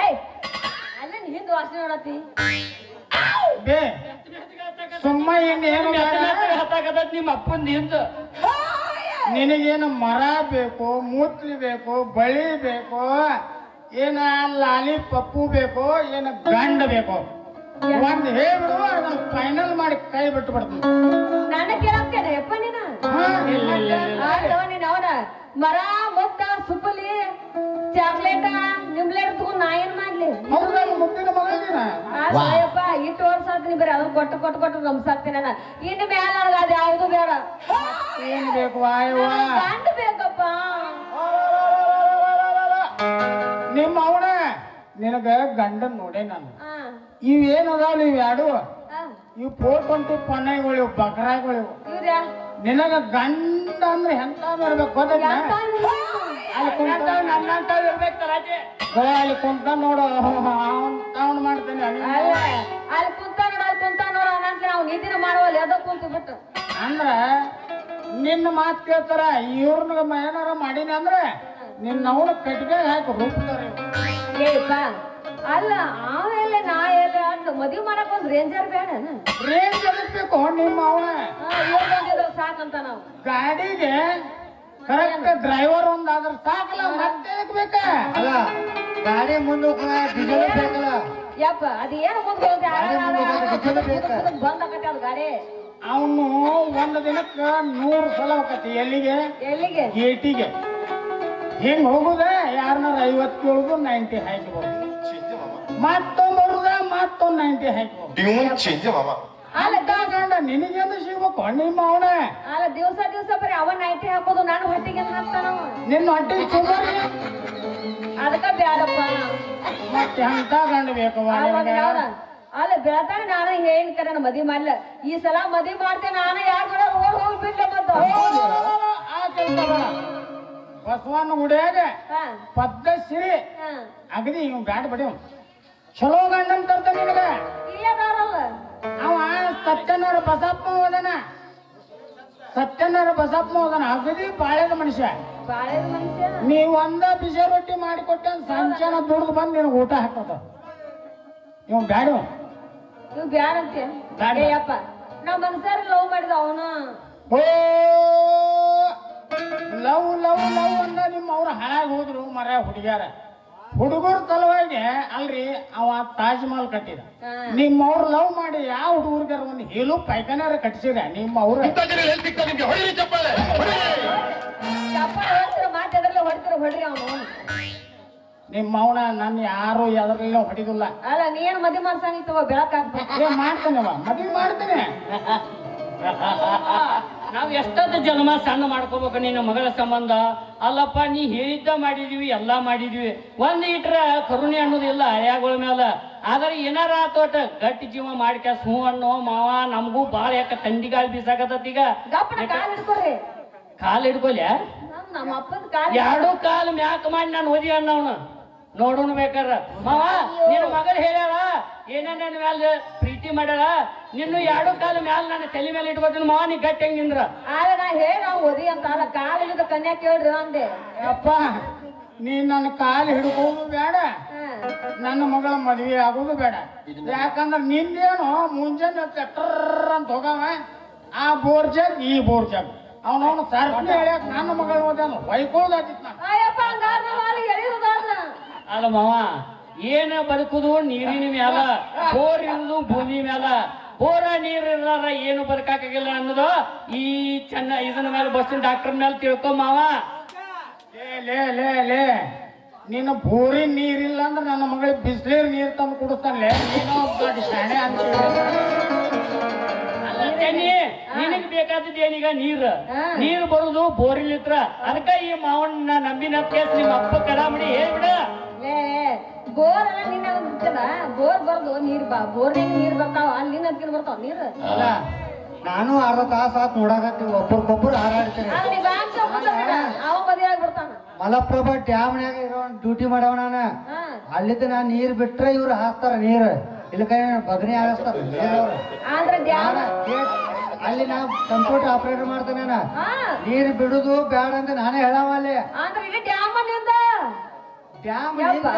ಏಯ್ ಅಲ್ಲೇ ಹಿಂದ್ ವಾಸನೆ ನೋಡತ್ತಿ ಬೇ ಸುಮ್ಮ ಇನ್ನೇನು ಹತ್ತಾಕತೈತಿ ನಿಮ್ಮ ಅಪ್ಪಂದ ಹಿಂದ ನಿನಗೇನು ಮರ ಬೇಕು ಮೂತ್ಲಿ ಬೇಕು ಬಳಿ ಬೇಕು ಏನ ಲಾಲಿ ಪಪ್ಪು ಬೇಕು ಏನ ಗಂಡ ಬೇಕು ಒಂದ್ ಹೇಳ್ಬಿಡು ಅದನ್ನ ಫೈನಲ್ ಮಾಡಿ ಕೈ ಬಿಟ್ಟು ಬಿಡ್ತೀನಿ ನನ್ನ ಕೇಳಾಕ್ತೇನೆ ಯಪ್ಪ ನೀನ ನೀನ್ ಅವನ ಮರ ಮುತ್ತ ಸುಪ್ಪಲಿ ಚಾಕ್ಲೇಟ ನಿಮ್ಲೇಟ್ ತಗೊಂಡ್ ನಾ ಏನ್ ಮಾಡ್ಲಿ ಹೌದು ನಾನು ಮುದ್ದಿನ ಮಗಳಿನ ಅಯ್ಯಪ್ಪ ಇಟ್ಟು ವರ್ಷ ಆದ್ನಿ ಬರೀ ಅದನ್ನ ಕೊಟ್ಟು ನಮ್ಸಾಕ್ತೀನಿ ನಾನು ಇನ್ನು ಮ್ಯಾಲ ನನಗ ಅದು ಯಾವ್ದು ಬೇಡ ಏನ್ ಬೇಕು ವಾಯವ್ವ ಗಂಡ ಬೇಕಪ್ಪ ನಿಮ್ಮ ಅವನ ನಿನಗ ಗಂಡನ್ ನೋಡೇ ನಾನು ಹಾ ಇವೇನದಾವಲ್ಲ ಇವ್ ಎರಡು ಹಾ ಇವ್ 420 ಪನ್ನೈಗಳಿವು ಬಕ್ರಾಗಳಿವು ಇವ್ರ್ಯಾ ನಿನಗ ಗಂಡ ಅಂದ್ರೆ ಎಂತ ಇರ್ಬೇಕು ಗೊತ್ತೈತ ಅಲ್ಲಿ ಕುಂತ ನನ್ನಂತ ಇರ್ಬೇಕು ತರಾಜೆ ಅಲ್ಲಿ ಕುಂತ ನೋಡು ಅವ್ನು ಮಾಡ್ತೇನೆ ಅಲ್ಲ ಅಲ್ಲಿ ಕುಂತ ನೋಡ ಅನ್ನಂತ ನಾವು ನಿಧಿನ ಮಾಡುವಲ್ಲಿ ಅದೋ ಕುಂತು ಬಿಟ್ಟು ಅಂದ್ರ ನಿನ್ನ ಮಾತು ಕೇಳ್ತಾರ ಇವ್ರನ್ನ ಏನಾರ ಮಾಡೀನಿ ಅಂದ್ರೆ ನಿನ್ನ ಅವನ ಕಟ್ಟಿಗೆ ಹಾಕಿ ರೂಪ್ತಾರೆ ಏಪ್ಪ ಅಲ್ಲ ಆಮೇಲೆ ನಾ ಎಲ್ಲ ಅಂತ ಮದುವೆ ಮಾಡಕ್ ಒಂದ್ ರೇಂಜರ್ ಬೇಡ ರೇಂಜ್ ಎದಕ್ಬೇಕು ನಿಮ್ಮ ಅವನ ಬಂದಿದ್ರು ಸಾಕಂತ ನಾವು ಗಾಡಿಗೆ ಕರೆಕ್ಟ್ ಡ್ರೈವರ್ ಒಂದಾದ್ರ ಸಾಕಲ್ಲ ಮತ್ತೆ ಎದಕ್ ಬೇಕ ಅಲ್ಲ ಗಾಡಿ ಮುಂದಕ್ಕೆ ಡೀಸೆಲ್ ಬೇಕಲ್ಲ ಯಪ್ಪ ಅದೇನು ಮುಂದೆ ಬಂದಾಕತ್ತೆ ಅದು ಗಾಡಿ ಅವನು ಒಂದು ದಿನಕ್ಕ 100 ಸಲ ಹೋಗತಿ ಎಲ್ಲಿಗೆ ಎಲ್ಲಿಗೆ ಗೇಟಿಗೆ ಹಿಂಗ್ ಹೋಗುದ ಯಾರನ್ನಾರ 50 ಕೇಳುದು 90 ಹಾಕಿಬೋದು ಮತ್ತೊಂದು ಬರುದ ಮತ್ತೊಂದು 90 ಹಾಕಿಬೋದು ಡ್ಯೂನ್ ಚೇಂಜ್ ಮಾಮ ಅಲ್ಲ ಗಂಡ ನಿನಗೇನು ಸಿಗ್ಬೇಕು ನಿಮ್ಮ ಅವನ ಅಲ್ಲ ದಿವಸ ಬರೀ ಅವ ನೈಟಿ ಹಾಕೋದು ನಾನು ಹೊಟ್ಟಿಗೆ ಹಾಕ್ತಾನ ನಿನ್ನ ಹೊಟ್ಟೆ ಚುಮರಿ ಅದಕ್ಕ ಬ್ಯಾಡಪ್ಪ ಮತ್ತೆ ಅಂತ ಗಂಡ ಬೇಕವ ಅಲ್ಲ ಬೆಳತಾನೆ ನಾನು ಏನ್ ಕರೆ ಮದ್ವಿ ಮಾಡ್ಲ ಈ ಸಲ ಮದ್ವಿ ಮಾಡ್ತೇನೆ ನಾನು ಯಾರ ಕೂಡ ರೋಡ್ ಹೋಗ್ಬಿಡ್ಲೆ ಮತ್ತೆ ಆ ಕೆಲ್ಸ ಬೇಡ. ಬಸವಣ್ಣ ಗುಡಿಯಾಗ ಪದ್ಧಶ್ರೀ ಅಗದಿ ಇವ್ ಗಾಡಿ ಬಡಿ ಚಲೋ ಗಂಡನ್ ತರ್ತಾನೆ ನಿನಗ ಇಲ್ಲದಾರಲ್ಲ ಅವ ಸತ್ಯನಾರ ಬಸಪ್ಪ ಹೋದನ ಅಗದಿ ಬಾಳೆದ ಮನುಷ್ಯ ಬಾಳೆದ ಮನುಷ್ಯ ನೀವ್ ಒಂದ ಬಿಸಿ ರೊಟ್ಟಿ ಮಾಡಿಕೊಟ್ಟೆ ಸಂಚಾನ ದುಡ್ದು ಬಂದು ನಿನಗೆ ಊಟ ಹಾಕೋದ ಇವ್ ಬ್ಯಾಡ ನೀವು ಬ್ಯಾಡ ಅಂತೀಯ ಬ್ಯಾಡ. ಅಯ್ಯಪ್ಪ ನಾವ್ ಮನ್ಸಾರ ಲವ್ ಮಾಡಿದ ಅವನ ಓ ಲವ್ ಲವ್ ಲವ್ ಅಂದ ನಿಮ್ಮ ಅವ್ರ ಹಾಳಾಗಿ ಹೋದ್ರು ಮರ ಹುಡುಗ್ಯಾರ ಹುಡುಗರ ಸಲುವಾಗಿ ಅಲ್ರಿ ಅವ ತಾಜ್ ಮಹಲ್ ಕಟ್ಟಿದ ನಿಮ್ಮ ಅವ್ರು ಲವ್ ಮಾಡಿ ಯಾವ ಹುಡುಗರಿಗಾರ ಒಂದು ಹೇಳು ಪೈಖಾನಾರ ಕಟ್ಟಿಸಿರ ನಿಮ್ಮ ಅವ್ರ ಅಪ್ಪ ಹೇಳ್ತಿರ ಮಾತಾಡಲ್ಲ ಹೊಡ್ರಿ ಅವನು ನಿಮ್ಮ ಅವನ ನನ್ನ ಯಾರು ಎದರಲ್ಲ ಹೊಡಿದಿಲ್ಲ ಅಲ್ಲ ನೀನ್ ಮದ್ವೆ ಮಾಡ್ಸಂಗಿತ್ತವ ಬೆಳಕಾಗ್ಬೇಕು ಏ ಮಾಡ್ತೇನೆ ಮದ್ವೆ ಮಾಡ್ತೇನೆ ನಾವ್ ಎಷ್ಟೊಂದು ಜನ್ಮ ಸಣ್ಣ ಮಾಡ್ಕೋಬೇಕು ನಿನ್ನ ಮಗಳ ಸಂಬಂಧ ಅಲ್ಲಪ್ಪ ನೀ ಹೇಳಿದ್ದ ಮಾಡಿದೀವಿ ಎಲ್ಲಾ ಮಾಡಿದ್ವಿ ಒಂದ್ ಇಟ್ರ ಕರುಣೆ ಅನ್ನೋದಿಲ್ಲ ಹಳ್ಯಾಗಳ ಮೇಲೆ ಆದ್ರೆ ಏನಾರ ಆತೋಟ ಗಟ್ಟಿ ಜೀವ ಮಾಡ್ಕ್ಯಾಸ್ ಹೂ ಅನ್ನೋ ಮಾವ ನಮಗೂ ಬಾಳ ಯಾಕ ತಂಡಿಗಾಲ್ ಬೀಸಾಕತ್ತೀಗ ಗಪ್ಪನ ಕಾಲ್ ಹಿಡ್ಕೊರಿ ಕಾಲ್ ಹಿಡ್ಕೊಲ್ಯ ನಮ್ಮ ಅಪ್ಪನ ಕಾಲ್ ಎರಡು ಕಾಲ್ ಮ್ಯಾಕ್ ಮಾಡಿ ನಾನು ಓದಿ ಅನ್ನವನು ನೋಡೋಣ ಬೇಕಾರ ಮಾವ ನಿನ್ನ ಮಗಳು ಹೇಳ್ಯಾಳ ಏನೇ ನನ್ನ ಮ್ಯಾಲ ಪ್ರೀತಿ ಮಾಡ್ಯಾಳ ನಿನ್ನ ಎರಡು ಕಾಲ ಮ್ಯಾಲ ನಾನು ತಲೆ ಮೇಲೆ ಇಟ್ಕೋತೀನಿ ಮಾವ ನೀ ಗಟ್ಟಿ ಹೆಂಗ್ ನಿಂದ್ರ ಆದ್ರೆ ನಾ ಹೇಳ ಓದಿ ಅಂತ ಅಲ್ಲ ಕಾಲ್ ಹಿಡಿದು ಕನ್ಯಾ ಕೇಳ್ರಿ ಅಂದೆ ಅಪ್ಪ ನೀ ನನ್ನ ಕಾಲು ಹಿಡ್ಕೋದು ಬೇಡ ನನ್ನ ಮಗಳ ಮದ್ವೆ ಆಗೋದು ಬೇಡ ಯಾಕಂದ್ರೆ ನಿಂದೇನು ಮುಂಜಾನೆ ಟರ್ ಅಂತ ಹೋಗವ ಆ ಬೋರ್ ಜಗ್ ಈ ಬೋರ್ ಜಗ್ ಅವನವನು ಸರ್ಪಣಿ ಹೇಳ್ಯಾಕ ನನ್ನ ಮಗಳ ಓದ್ಯಾನ ಹೊಯ್ಕೊಳ್ಳೋದಾತಿತ್ತು ನಾನು ಅಯ್ಯಪ್ಪ ಹಂಗಾರ ನಾವು ಅಲ್ಲಿ ಎಳಿಯೋದಾದ್ರ ಅಲ್ಲ ಮಾವ ಏನ ಬದುಕುದು ನೀರಿನ ಮ್ಯಾಲ ಬೋರ್ ಇರುದು ಭೂಮಿ ಮ್ಯಾಲ ಬೋರ ನೀರ್ ಇರ್ಲಾರ ಏನು ಬದುಕಾಗಿಲ್ಲ ಅನ್ನೋದು ಈ ಇದನ್ನ ಮೇಲೆ ಬಸ್ಸಿನ ಡಾಕ್ಟರ್ ಮೇಲೆ ತಿಳ್ಕೊ ಮಾವ ಲೇ ಲೇ ಲೇ ಲೇ ನಿನ್ನ ಬೋರಿ ನೀರಿಲ್ಲ ಅಂದ್ರೆ ನನ್ನ ಮಗಳಿಗೆ ಬಿಸಿನೀರು ನೀರು ತಂದು ಕುಡಿಸ್ತಾನೆ ನೀನು ದೊಡ್ಡ ಶಾಣೆ ಅಂತ ನಿನಗ್ ಬೇಕಾದದ್ದು ಏನೀಗ ನೀರು ಬರುದು ಬೋರಿಲಿತ್ರ ಅದಕ್ಕ ಈ ಮಾವಣ್ಣ ನಂಬಿನ ಕೇಸ್ ನಿಮ್ಮ ಅಪ್ಪ ಕಡಾಮಡಿ ಹೇಳ್ಬಿಡ ಬೋರ್ ಎಲ್ಲ ನಿನ್ನ ಬೋರ್ ಬರ್ದು ನೀರ್ ಬೋರ್ನಾಗ ನೀರ್ ಬರ್ತಾವ ಅಲ್ಲಿ ನದ್ಕಿನ ಬರ್ತಾವ ನೀರು ಅಲ್ಲ ನಾನು ಅರ್ಧ ತಾಸು ಆತ್ ನೋಡಾಕತ್ತೀವಿ ಒಬ್ಬರಿಗೊಬ್ಬರು ಹಾರಾಡ್ತೀವಿ ಅವ ಮದುವೆ ಆಗ್ಬಿಡ್ತಾನ ಮಲಪ್ರಭಾ ಡ್ಯಾಮ್ನ್ಯಾಗ ಇರೋ ಡ್ಯೂಟಿ ಮಾಡವ ನಾನು ಅಲ್ಲಿದ್ದ ನಾನು ನೀರ್ ಬಿಟ್ರೆ ಇವ್ರು ಹಾಕ್ತಾರ ನೀರ್ ಇಲ್ಲಿ ಕೈ ಬಗನಿ ಹಾಕಿಸ್ತಾರ ಆದ್ರೆ ಡ್ಯಾಮ್ ಅಲ್ಲಿ ನಾ ಕಂಪ್ಯೂಟರ್ ಆಪರೇಟರ್ ಮಾಡ್ತೇನೆ ನಾನು ನೀರ್ ಬಿಡುದು ಬೇಡ ಅಂತ ನಾನೇ ಹೇಳವ ಅಲ್ಲಿ ಆದ್ರೆ ಇಲ್ಲಿ ಡ್ಯಾಮ್ ಅಲ್ಲಿಂದ ಡ್ಯಾಮ್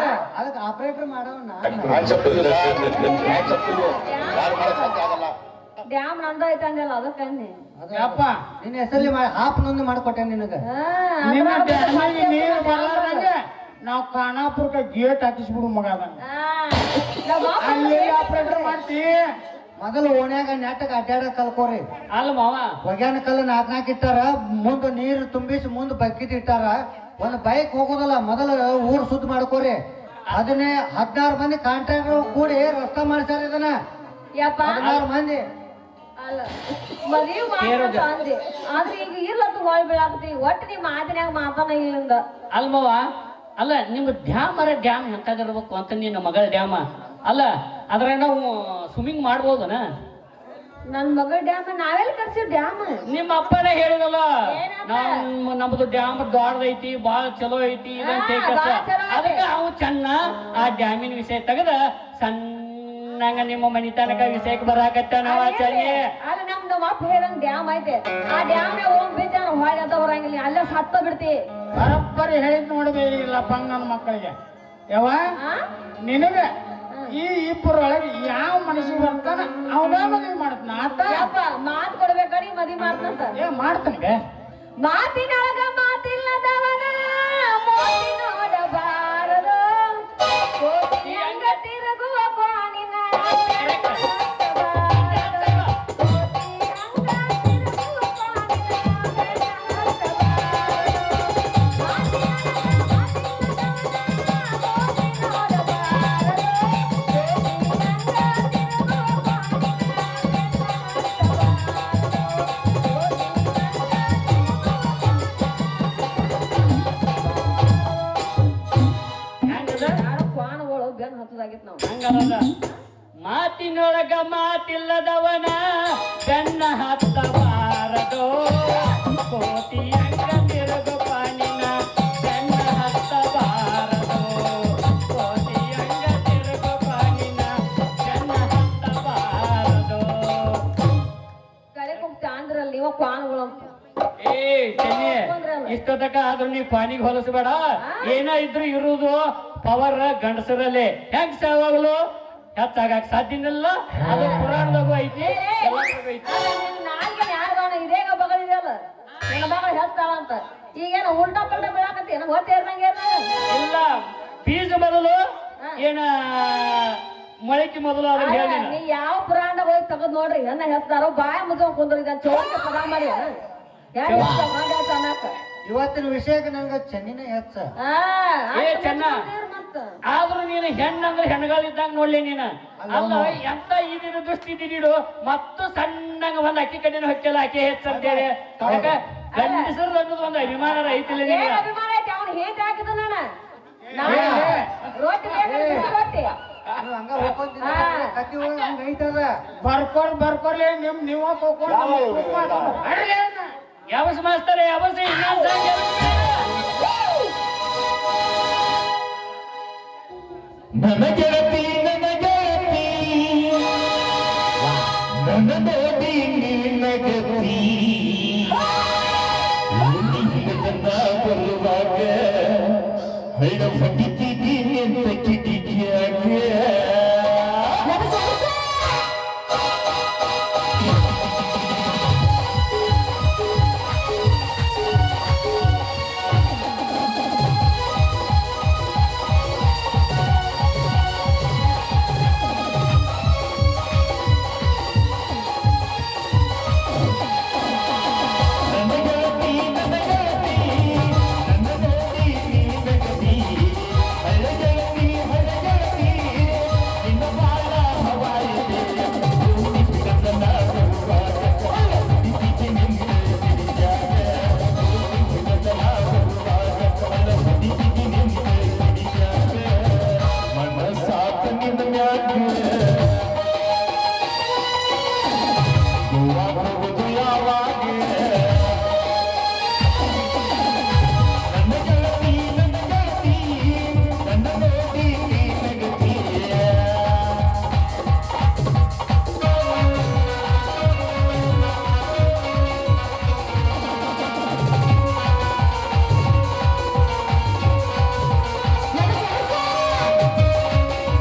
ಅದಕ್ಕೆ ಆಪರೇಟರ್ ಮಾಡವ ಡ್ಯಾಮ್ ನಂದ ಐತೆ ಅಂದಲ್ಲ ಅದಕ್ಕೆ ಯಪ್ಪ ನಿನ್ನ ಹೆಸರಲ್ಲಿ ಹಾಫ್ ನೊಂದು ಮಾಡ್ಕೊಟ್ಟೆ ನಿನಗ ನಿನ್ನ ಡ್ಯಾಮಿಗೆ ನೀರು ಬರ್ಲಾರ್ದಂಗೆ ನಾವು ಖಾನಾಪುರಕ್ಕೆ ಗೇಟ್ ಹಾಕಿಸ್ಬಿಡು ಮಗ ಅದನ್ನ ಅಲ್ಲಿ ಆಪರೇಟರ್ ಮಾಡ್ತಿ ಮೊದಲು ಓಣ್ಯಾಗ ನೆಟ್ಟಗ ಅಡ್ಡಾಡ ಕಲ್ಕೋರಿ ಅಲ್ಲ ಮಾವ ಒಗ್ಯಾನ ಕಲ್ಲು ನಾಲ್ಕು ಇಟ್ಟಾರ ಮುಂದೆ ನೀರು ತುಂಬಿಸಿ ಮುಂದೆ ಬಕೆಟ್ ಇಟ್ಟಾರ ಒಂದು ಬೈಕ್ ಹೋಗೋದಲ್ಲ ಮೊದಲು ಊರು ಸುದ್ದಿ ಮಾಡ್ಕೋರಿ 16 ಮಂದಿ ಕಾಂಟ್ರಾಕ್ಟರ್ ಕೂಡಿ ರಸ್ತೆ ಮಾಡ್ಸ್ಯಾರ ಇದನ್ನ ಯಪ್ಪ 16 ಮಂದಿ ಅಲ್ಲ ಮದುವೆ ಮಾಡ್ಕೊಂತ ಅಂದೆ ಆದ್ರೆ ಈಗ ಇರ್ಲತ್ತು ಹೊಳ್ ಬೀಳಾಕತಿ ಒಟ್ಟು ನೀ ಮಾತಿನ್ಯಾಗ ಮಾತಾನ ಇಲ್ಲಿಂದ ಅಲ್ಮವ ಅಲ್ಲ ನಿಮ್ ಡ್ಯಾಮ್ ಎಂತಾಗಿರ್ಬೇಕು ಅಂತ ನಿನ್ನ ಮಗಳ ಡ್ಯಾಮ ಅಲ್ಲ ಅದ್ರ ನಾವು ಸ್ವಿಮ್ಮಿಂಗ್ ಮಾಡ್ಬೋದನ ನನ್ ಮಗಳ ಡ್ಯಾಮ್ ನಾವೆಲ್ಲ ಕರ್ಸಿವ್ ಡ್ಯಾಮ್ ನಿಮ್ಮ ಅಪ್ಪನೇ ಹೇಳಿದಲ್ಲ ನಮ್ದು ಡ್ಯಾಮ್ ದೊಡ್ಡದೈತಿ ಬಾಳ ಚಲೋ ಐತಿ ಇದಂತ ಅದಕ್ಕೆ ಅವು ಚೆನ್ನ ಆ ಡ್ಯಾಮಿನ ವಿಷಯ ತೆಗೆದ ಸಣ್ಣಂಗ ನಿಮ್ಮ ಮನಿ ತನಕ ವಿಷಯಕ್ಕೆ ಬರಾಕತ್ತ ನಾವ ಚೆನ್ನಿ ಅಲ್ಲ ನಮ್ಮ ಅಪ್ಪ ಹೇಳಂಗ್ ಡ್ಯಾಮ್ ಐತೆ ಆ ಡ್ಯಾಮ್ ಹೋಗ್ ಬಿದ್ದಾನ ಹೊಳೆ ಅಂತ ಬರಂಗಿಲ್ಲ ಅಲ್ಲೇ ಸತ್ತ ಬಿಡ್ತಿ ಬರಬ್ಬರಿ ಹೇಳಿದ್ ನೋಡಿದೆ ಇಲ್ಲಪ್ಪ ನನ್ನ ಮಕ್ಕಳಿಗೆ ಯಾವ ನಿನಗ ಈ ಇಬ್ಬರೊಳಗೆ ಯಾವ ಮನಸ್ಸಿಗೆ ಬರ್ತಾನ ಅವಾಗ ಮದುವೆ ಮಾಡ್ತಾನ ಆತ ಯಪ್ಪ ಮಾತು ಕೊಡ್ಬೇಕಡಿ ಮದ್ವಿ ಮಾಡ್ತಂತ ಮಾಡ್ತಾನೆ ಮಾತಿನೊಳಗ ಮಾತಿಲ್ಲದವನ ಮೋತಿ ನೋಡಬಾರದು ಕೋಟಿಯಂಗ ತಿರುಗುವ ಬಾಣಿನ ಹಂಗಲ್ಲ ಮಾತಿನೊಳಗ ಮಾತಿಲ್ಲದವನ ಬೆನ್ನ ಹತ್ತಬಾರದು ಕೋಟಿ ಅಂಗ ತಿರುಗು ಪಾನಿನ ಬೆನ್ನ ಹತ್ತಬಾರದು ಕೋಟಿ ಅಂಗ ತಿರುಗು ಪಾನಿನ ಬೆನ್ನ ಹತ್ತಬಾರದು ಕರೆ ಹೋಗ್ತಾ ಅಂದ್ರಲ್ಲಿ ಇವ ಕ್ವಾನ್ಗಳು ಏ ಚೆನ್ನಿ ಇಷ್ಟೊತ್ತಕ ಆದ್ರೂ ನೀ ಪಾನಿಗೆ ಹೊಲಸಬೇಡ ಏನ ಇದ್ರು ಇರುವುದು ಪವರ್ ಗಂಡಸರಲ್ಲಿ ಹೆಂಗ್ ಯಾವಾಗಲು ಹೆಚ್ಚಾಗಕ್ ಸಾಧ್ಯನಿಲ್ಲ ಅದು ಪುರಾಣದಾಗೂ ಐತಿ ನಾಲ್ಗೆ ಯಾರ್ದಾನ ಇದೇಗ ಬಗಳಿದೆಯಲ್ಲ ನನ್ನ ಮಗಳು ಹೇಳ್ತಾಳ ಅಂತ ಈಗೇನು ಉಲ್ಟಾ ಪಲ್ಟಾ ಬೀಳಾಕತ್ತಿ ಓದ್ತೇರ್ನಂಗೆ ಇಲ್ಲ ಬೀಜ ಮೊದಲು ಏನ ಮೊಳಕೆ ಮೊದಲು ಅದ್ರ ಹೇಳಿ ನೀ ಯಾವ ಪುರಾಣದಾಗ ಹೋಗಿ ತಗದ್ ನೋಡ್ರಿ ಹೆಣ್ಣ ಹೇಳ್ತಾರೋ ಬಾಯ ಮುದ್ಕೊಂಡ್ ಕುಂದ್ರಿ ಇದನ್ನ ಚೋಟ ಪದ ಮಾಡಿ ಇವತ್ತಿನ ವಿಷಯಕ್ಕೆ ನಂಗೆ ಚೆನ್ನಿನ ಹೆಚ್ಚ ಏ ಚೆನ್ನ ಆದ್ರೂ ನೀನು ಹೆಣ್ಣಂದ್ರೆ ಹೆಣ್ಗಳಿದ್ದಂಗ ನೋಡ್ಲಿ ನೀನು ಅಲ್ಲ ಎಂತ ಈದಿನ ದೃಷ್ಟಿ ನೀಡು ಮತ್ತು ಸಣ್ಣಂಗ ಒಂದ್ ಅಕ್ಕಿ ಕಡೆನ ಹೊಕ್ಕೆಲ್ಲ ಅಕ್ಕಿ ಹೆಚ್ಚಂತೇಳಿ ಗಂಡಸರು ಅನ್ನೋದು ಒಂದು ಅಭಿಮಾನ ಐತಿಲ್ಲ ನಿನಗೆ ಅಭಿಮಾನ ಐತಿ ಅವ್ನು ಹೇಗೆ ಹಾಕಿದ ರೊಟ್ಟಿ ರೊಟ್ಟಿ ಹಂಗ ಕತ್ತಿ ಒಳಗೆ ಹಂಗ ಐತದ ಬರ್ಕೊರ್ಲಿ ನೀವ ಯಾವಸ್ ಮಾಸ್ತಾರೆ ಯಾವಸ್ ನನ್ನ ಗೆಳತಿ ನನ್ನ ನೋಡಿ ನಗತಿ ಬರುವಾಗ ಹೈಡ ಹೊಡಿತಿದ್ದೀನಿ ಅಂತ ಕಿಟಿಕಿಯಾಗೆ ನನ್ನ ಗೆಳತಿ ನನ್ನ ನೋಡಿ ನಗತಿ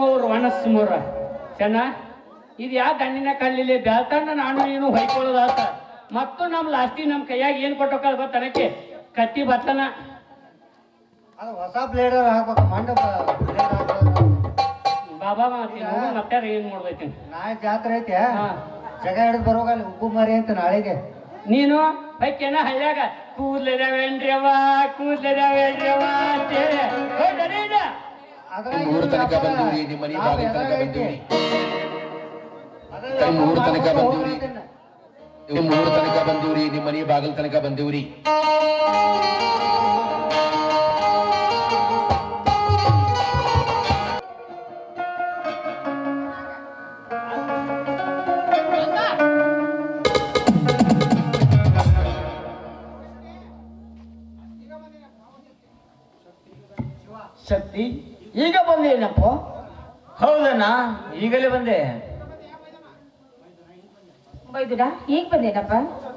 ಮೂರು ವನಸ್ ಮೂರ ಚೆನ್ನ ಇದು ಯಾ ಗಣ್ಣಿನ ಕಲ್ಲಿಲಿ ಬೆಳ್ತಂಡ ನಾನು ನೀನು ಹೊಯ್ಕೊಳ್ಳೋದಾತ ಮತ್ತು ನಮ್ಮ ಲಾಸ್ಟಿ ನಮ್ಮ ಕೈಯಾಗ ಏನು ಕೊಟ್ಟೋಕ ಗೊತ್ತನಕ್ಕೆ ಕತ್ತಿ ಬತ್ತನ ಅದು ಹೊಸ ಬ್ಲೇಡರ್ ಹಾಕ್ಬೇಕು ಮಂಡ ಬಾಬಾ ಮತ್ತಾರ ಏನ್ ಮಾಡ್ಬೇಕು ನಾಳೆ ಜಾತ್ರೆ ಐತೆ ಹಾ. ಜಗ ಹಿಡಿದು ಬರೋಗಲ್ಲಿ ಉಪ್ಪು ಮರಿ ಅಂತ ನಾಳೆಗೆ ನೀನು ಬೈಕೇನ ಹಳ್ಳ್ಯಾಗ ಕೂದ್ಲಿದಾವೇನ್ರಿಯವ್ವ ಕೂದ್ಲಿದಾವೇನ್ರಿಯವ್ವ ಅಂತೇಳಿ ಅದ್ರಾಗ ಮೂರು ತನಕ ಬಂದಿವ್ರಿ ನಿಮ್ಮ ಮನೆ ಬಾಗಿಲ ತನಕ ಬಂದಿವ್ರಿ ಮೂರು ತನಕ ಬಂದಿವ್ರಿ ಮೂರು ತನಕ ಬಂದಿವ್ರಿ ನಿಮ್ಮ ಮನೆ ಬಾಗಿಲ ತನಕ ಬಂದಿವ್ರಿ ಶಕ್ತಿ ಈಗ ಬಂದೇನಪ್ಪ ಹೌದಣ್ಣ ಈಗಲೇ ಬಂದೆ. ಬೈದುಡ ಈಗ ಬಂದೇನಪ್ಪ.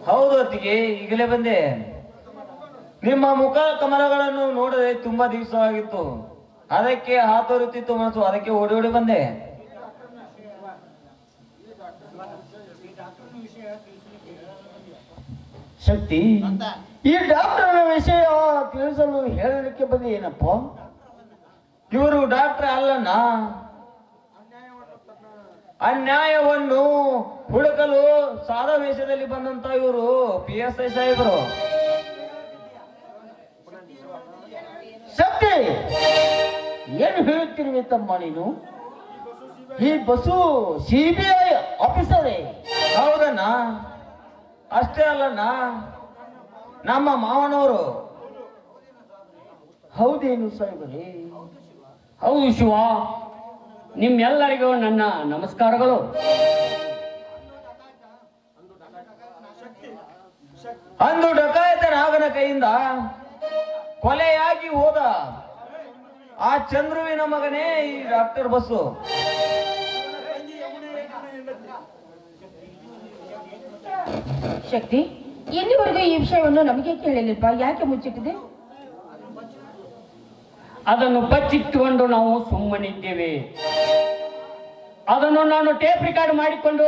ಹೌದು ಅತ್ತಿಗೆ ಈಗಲೇ ಬಂದೆ. ನಿಮ್ಮ ಮುಖ ಕಮಲಗಳನ್ನು ನೋಡದೆ ತುಂಬಾ ದಿವಸವಾಗಿತ್ತು, ಅದಕ್ಕೆ ಹಾತೊರೆತಿತ್ತು ಮನಸ್ಸು, ಅದಕ್ಕೆ ಓಡಿ ಓಡಿ ಬಂದೆ. ಶಕ್ತಿ ಈ ಡಾಕ್ಟರ್ನ ವಿಷಯ ತಿಳಿಸಲು ಹೇಳಲಿಕ್ಕೆ ಬಂದೆ ಏನಪ್ಪ. ಇವರು ಡಾಕ್ಟರ್ ಅಲ್ಲಣ್ಣ, ಅನ್ಯಾಯವನ್ನು ಹುಡುಕಲು ಸಾದಾ ವೇಷದಲ್ಲಿ ಬಂದಂತ ಇವರು PSI ಸಾಹೇಬರು. ಶಕ್ತಿ ಏನು ಹೇಳುತ್ತಿರುವೆ ತಮ್ಮ ನೀನು? ಈ ಬಸ್ಸು CBI ಆಫೀಸರೇ? ಹೌದಣ್ಣ, ಅಷ್ಟೇ ಅಲ್ಲಣ್ಣ, ನಮ್ಮ ಮಾವನವರು. ಹೌದೇನು ಸಾಹೇಬರೇ? ಹೌದು ಶಿವ, ನಿಮ್ಮೆಲ್ಲರಿಗೂ ನನ್ನ ನಮಸ್ಕಾರಗಳು. ಅಂದು ಡಕಾಯತನಾಗನ ಕೈಯಿಂದ ಕೊಲೆಯಾಗಿ ಹೋದ ಆ ಚಂದ್ರುವಿನ ಮಗನೇ ಈ ಡಾಕ್ಟರ್ ಬಸ್ಸು. ಶಕ್ತಿ, ಇಲ್ಲಿವರೆಗೂ ಈ ವಿಷಯವನ್ನು ನಮಗೆ ಕೇಳಲಿಲ್ವಾ? ಯಾಕೆ ಮುಚ್ಚಿಟ್ಟಿದೆ? ಅದನ್ನು ಬಚ್ಚಿಟ್ಟುಕೊಂಡು ನಾವು ಸುಮ್ಮನಿದ್ದೇವೆ. ಅದನ್ನು ನಾನು ಟೇಪ್ ರೆಕಾರ್ಡ್ ಮಾಡಿಕೊಂಡು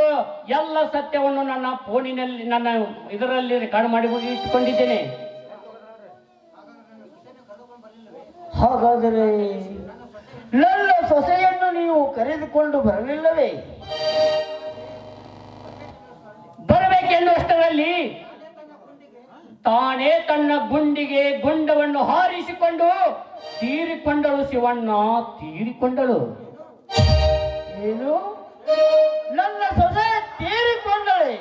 ಎಲ್ಲ ಸತ್ಯವನ್ನು ನನ್ನ ಫೋನಿನಲ್ಲಿ ನನ್ನ ಇದರಲ್ಲಿ ರೆಕಾರ್ಡ್ ಮಾಡಿ ಇಟ್ಟುಕೊಂಡಿದ್ದೇನೆ. ಹಾಗಾದರೆ ನನ್ನ ಸೊಸೆಯನ್ನು ನೀವು ಕರೆದುಕೊಂಡು ಬರಲಿಲ್ಲವೇ? ಬರಬೇಕೆನ್ನುವಷ್ಟರಲ್ಲಿ ತಾನೇ ತನ್ನ ಗುಂಡಿಗೆ ಗುಂಡವನ್ನು ಹಾರಿಸಿಕೊಂಡು ತೀರಿಕೊಂಡಳು. ಶಿವಣ್ಣ ತೀರಿಕೊಂಡಳು. ಏನು? ನನ್ನ ಸೊಸೆ ತೀರಿಕೊಂಡಳೆ?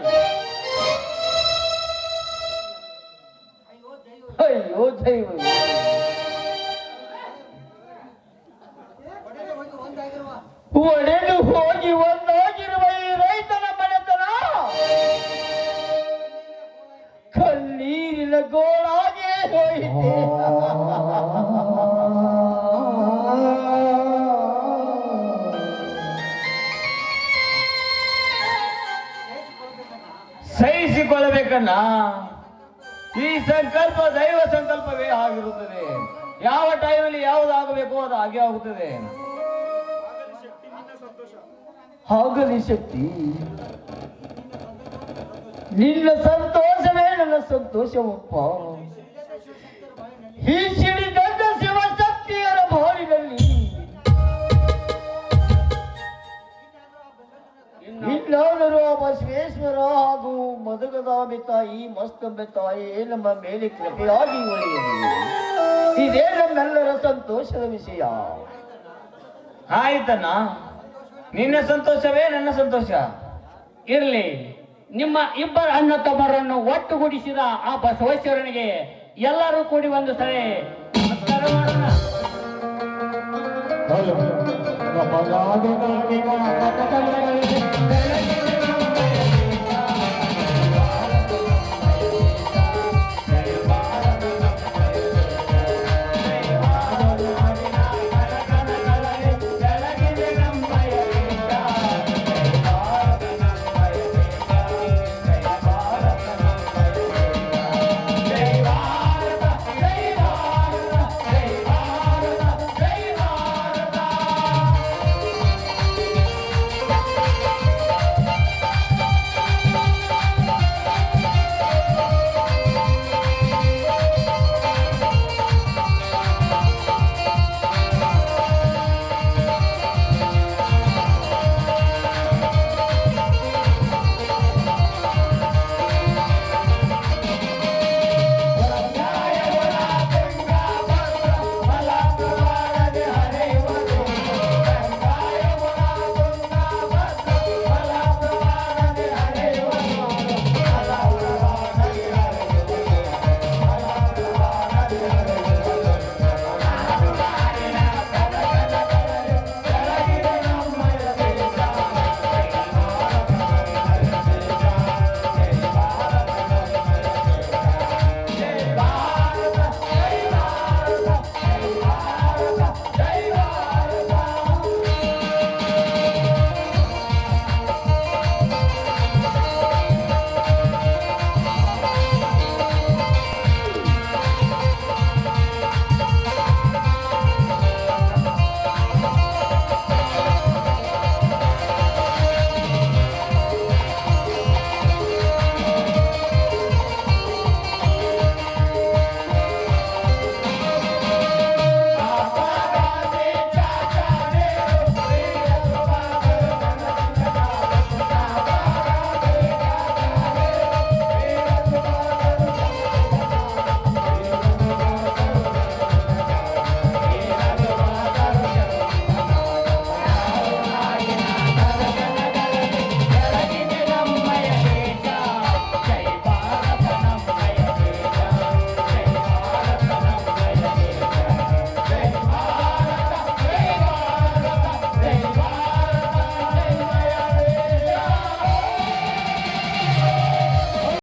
ಅಯ್ಯೋ ದೈವ! ಒಡೆದು ಹೋಗಿ ಒಂದಾಗಿರುವ ಈ ರೈತನ ಮನೆತನ ಕಣ್ಣೀರಿನ ಗೋಳಾಗೆ ಹೋಯಿತೆ. ಸಹಿಸಿಕೊಳ್ಳಬೇಕನ್ನ, ಈ ಸಂಕಲ್ಪ ದೈವ ಸಂಕಲ್ಪವೇ ಆಗಿರುತ್ತದೆ. ಯಾವ ಟೈಮಲ್ಲಿ ಯಾವುದು ಆಗಬೇಕು ಅದು ಹಾಗೆ ಆಗುತ್ತದೆ. ಆಗಲಿ ಶಕ್ತಿ, ನಿನ್ನ ಸಂತೋಷವೇ ನನ್ನ ಸಂತೋಷವಪ್ಪ. ಈ ಸಿಡಿದಂತ ಶಿವಶಕ್ತಿಯರ ಬಾಳಿನಲ್ಲಿ ಇನ್ನಾದರೂ ಆ ಬಸವೇಶ್ವರ ಹಾಗೂ ಮಧುಗದಾಂಬೆ ತಾಯಿ ಮಸ್ತಂಬೆ ತಾಯಿ ನಮ್ಮ ಮೇಲೆ ಕೃಪೆಯಾಗಿ ಉಳಿಯಲಿ. ಇದೇ ನಮ್ಮೆಲ್ಲರ ಸಂತೋಷದ ವಿಷಯ. ಆಯ್ತಣ್ಣ, ನಿನ್ನ ಸಂತೋಷವೇ ನನ್ನ ಸಂತೋಷ. ಇರಲಿ. ನಿಮ್ಮ ಇಬ್ಬರ ಅಣ್ಣ ತಮ್ಮರನ್ನು ಒಟ್ಟುಗೂಡಿಸಿದ ಆ ಬಸವೇಶ್ವರನಿಗೆ ಎಲ್ಲರೂ ಕೂಡಿ ಒಂದು ಸರಿ ನಮಸ್ಕಾರ ಮಾಡೋಣ. ಹೌದು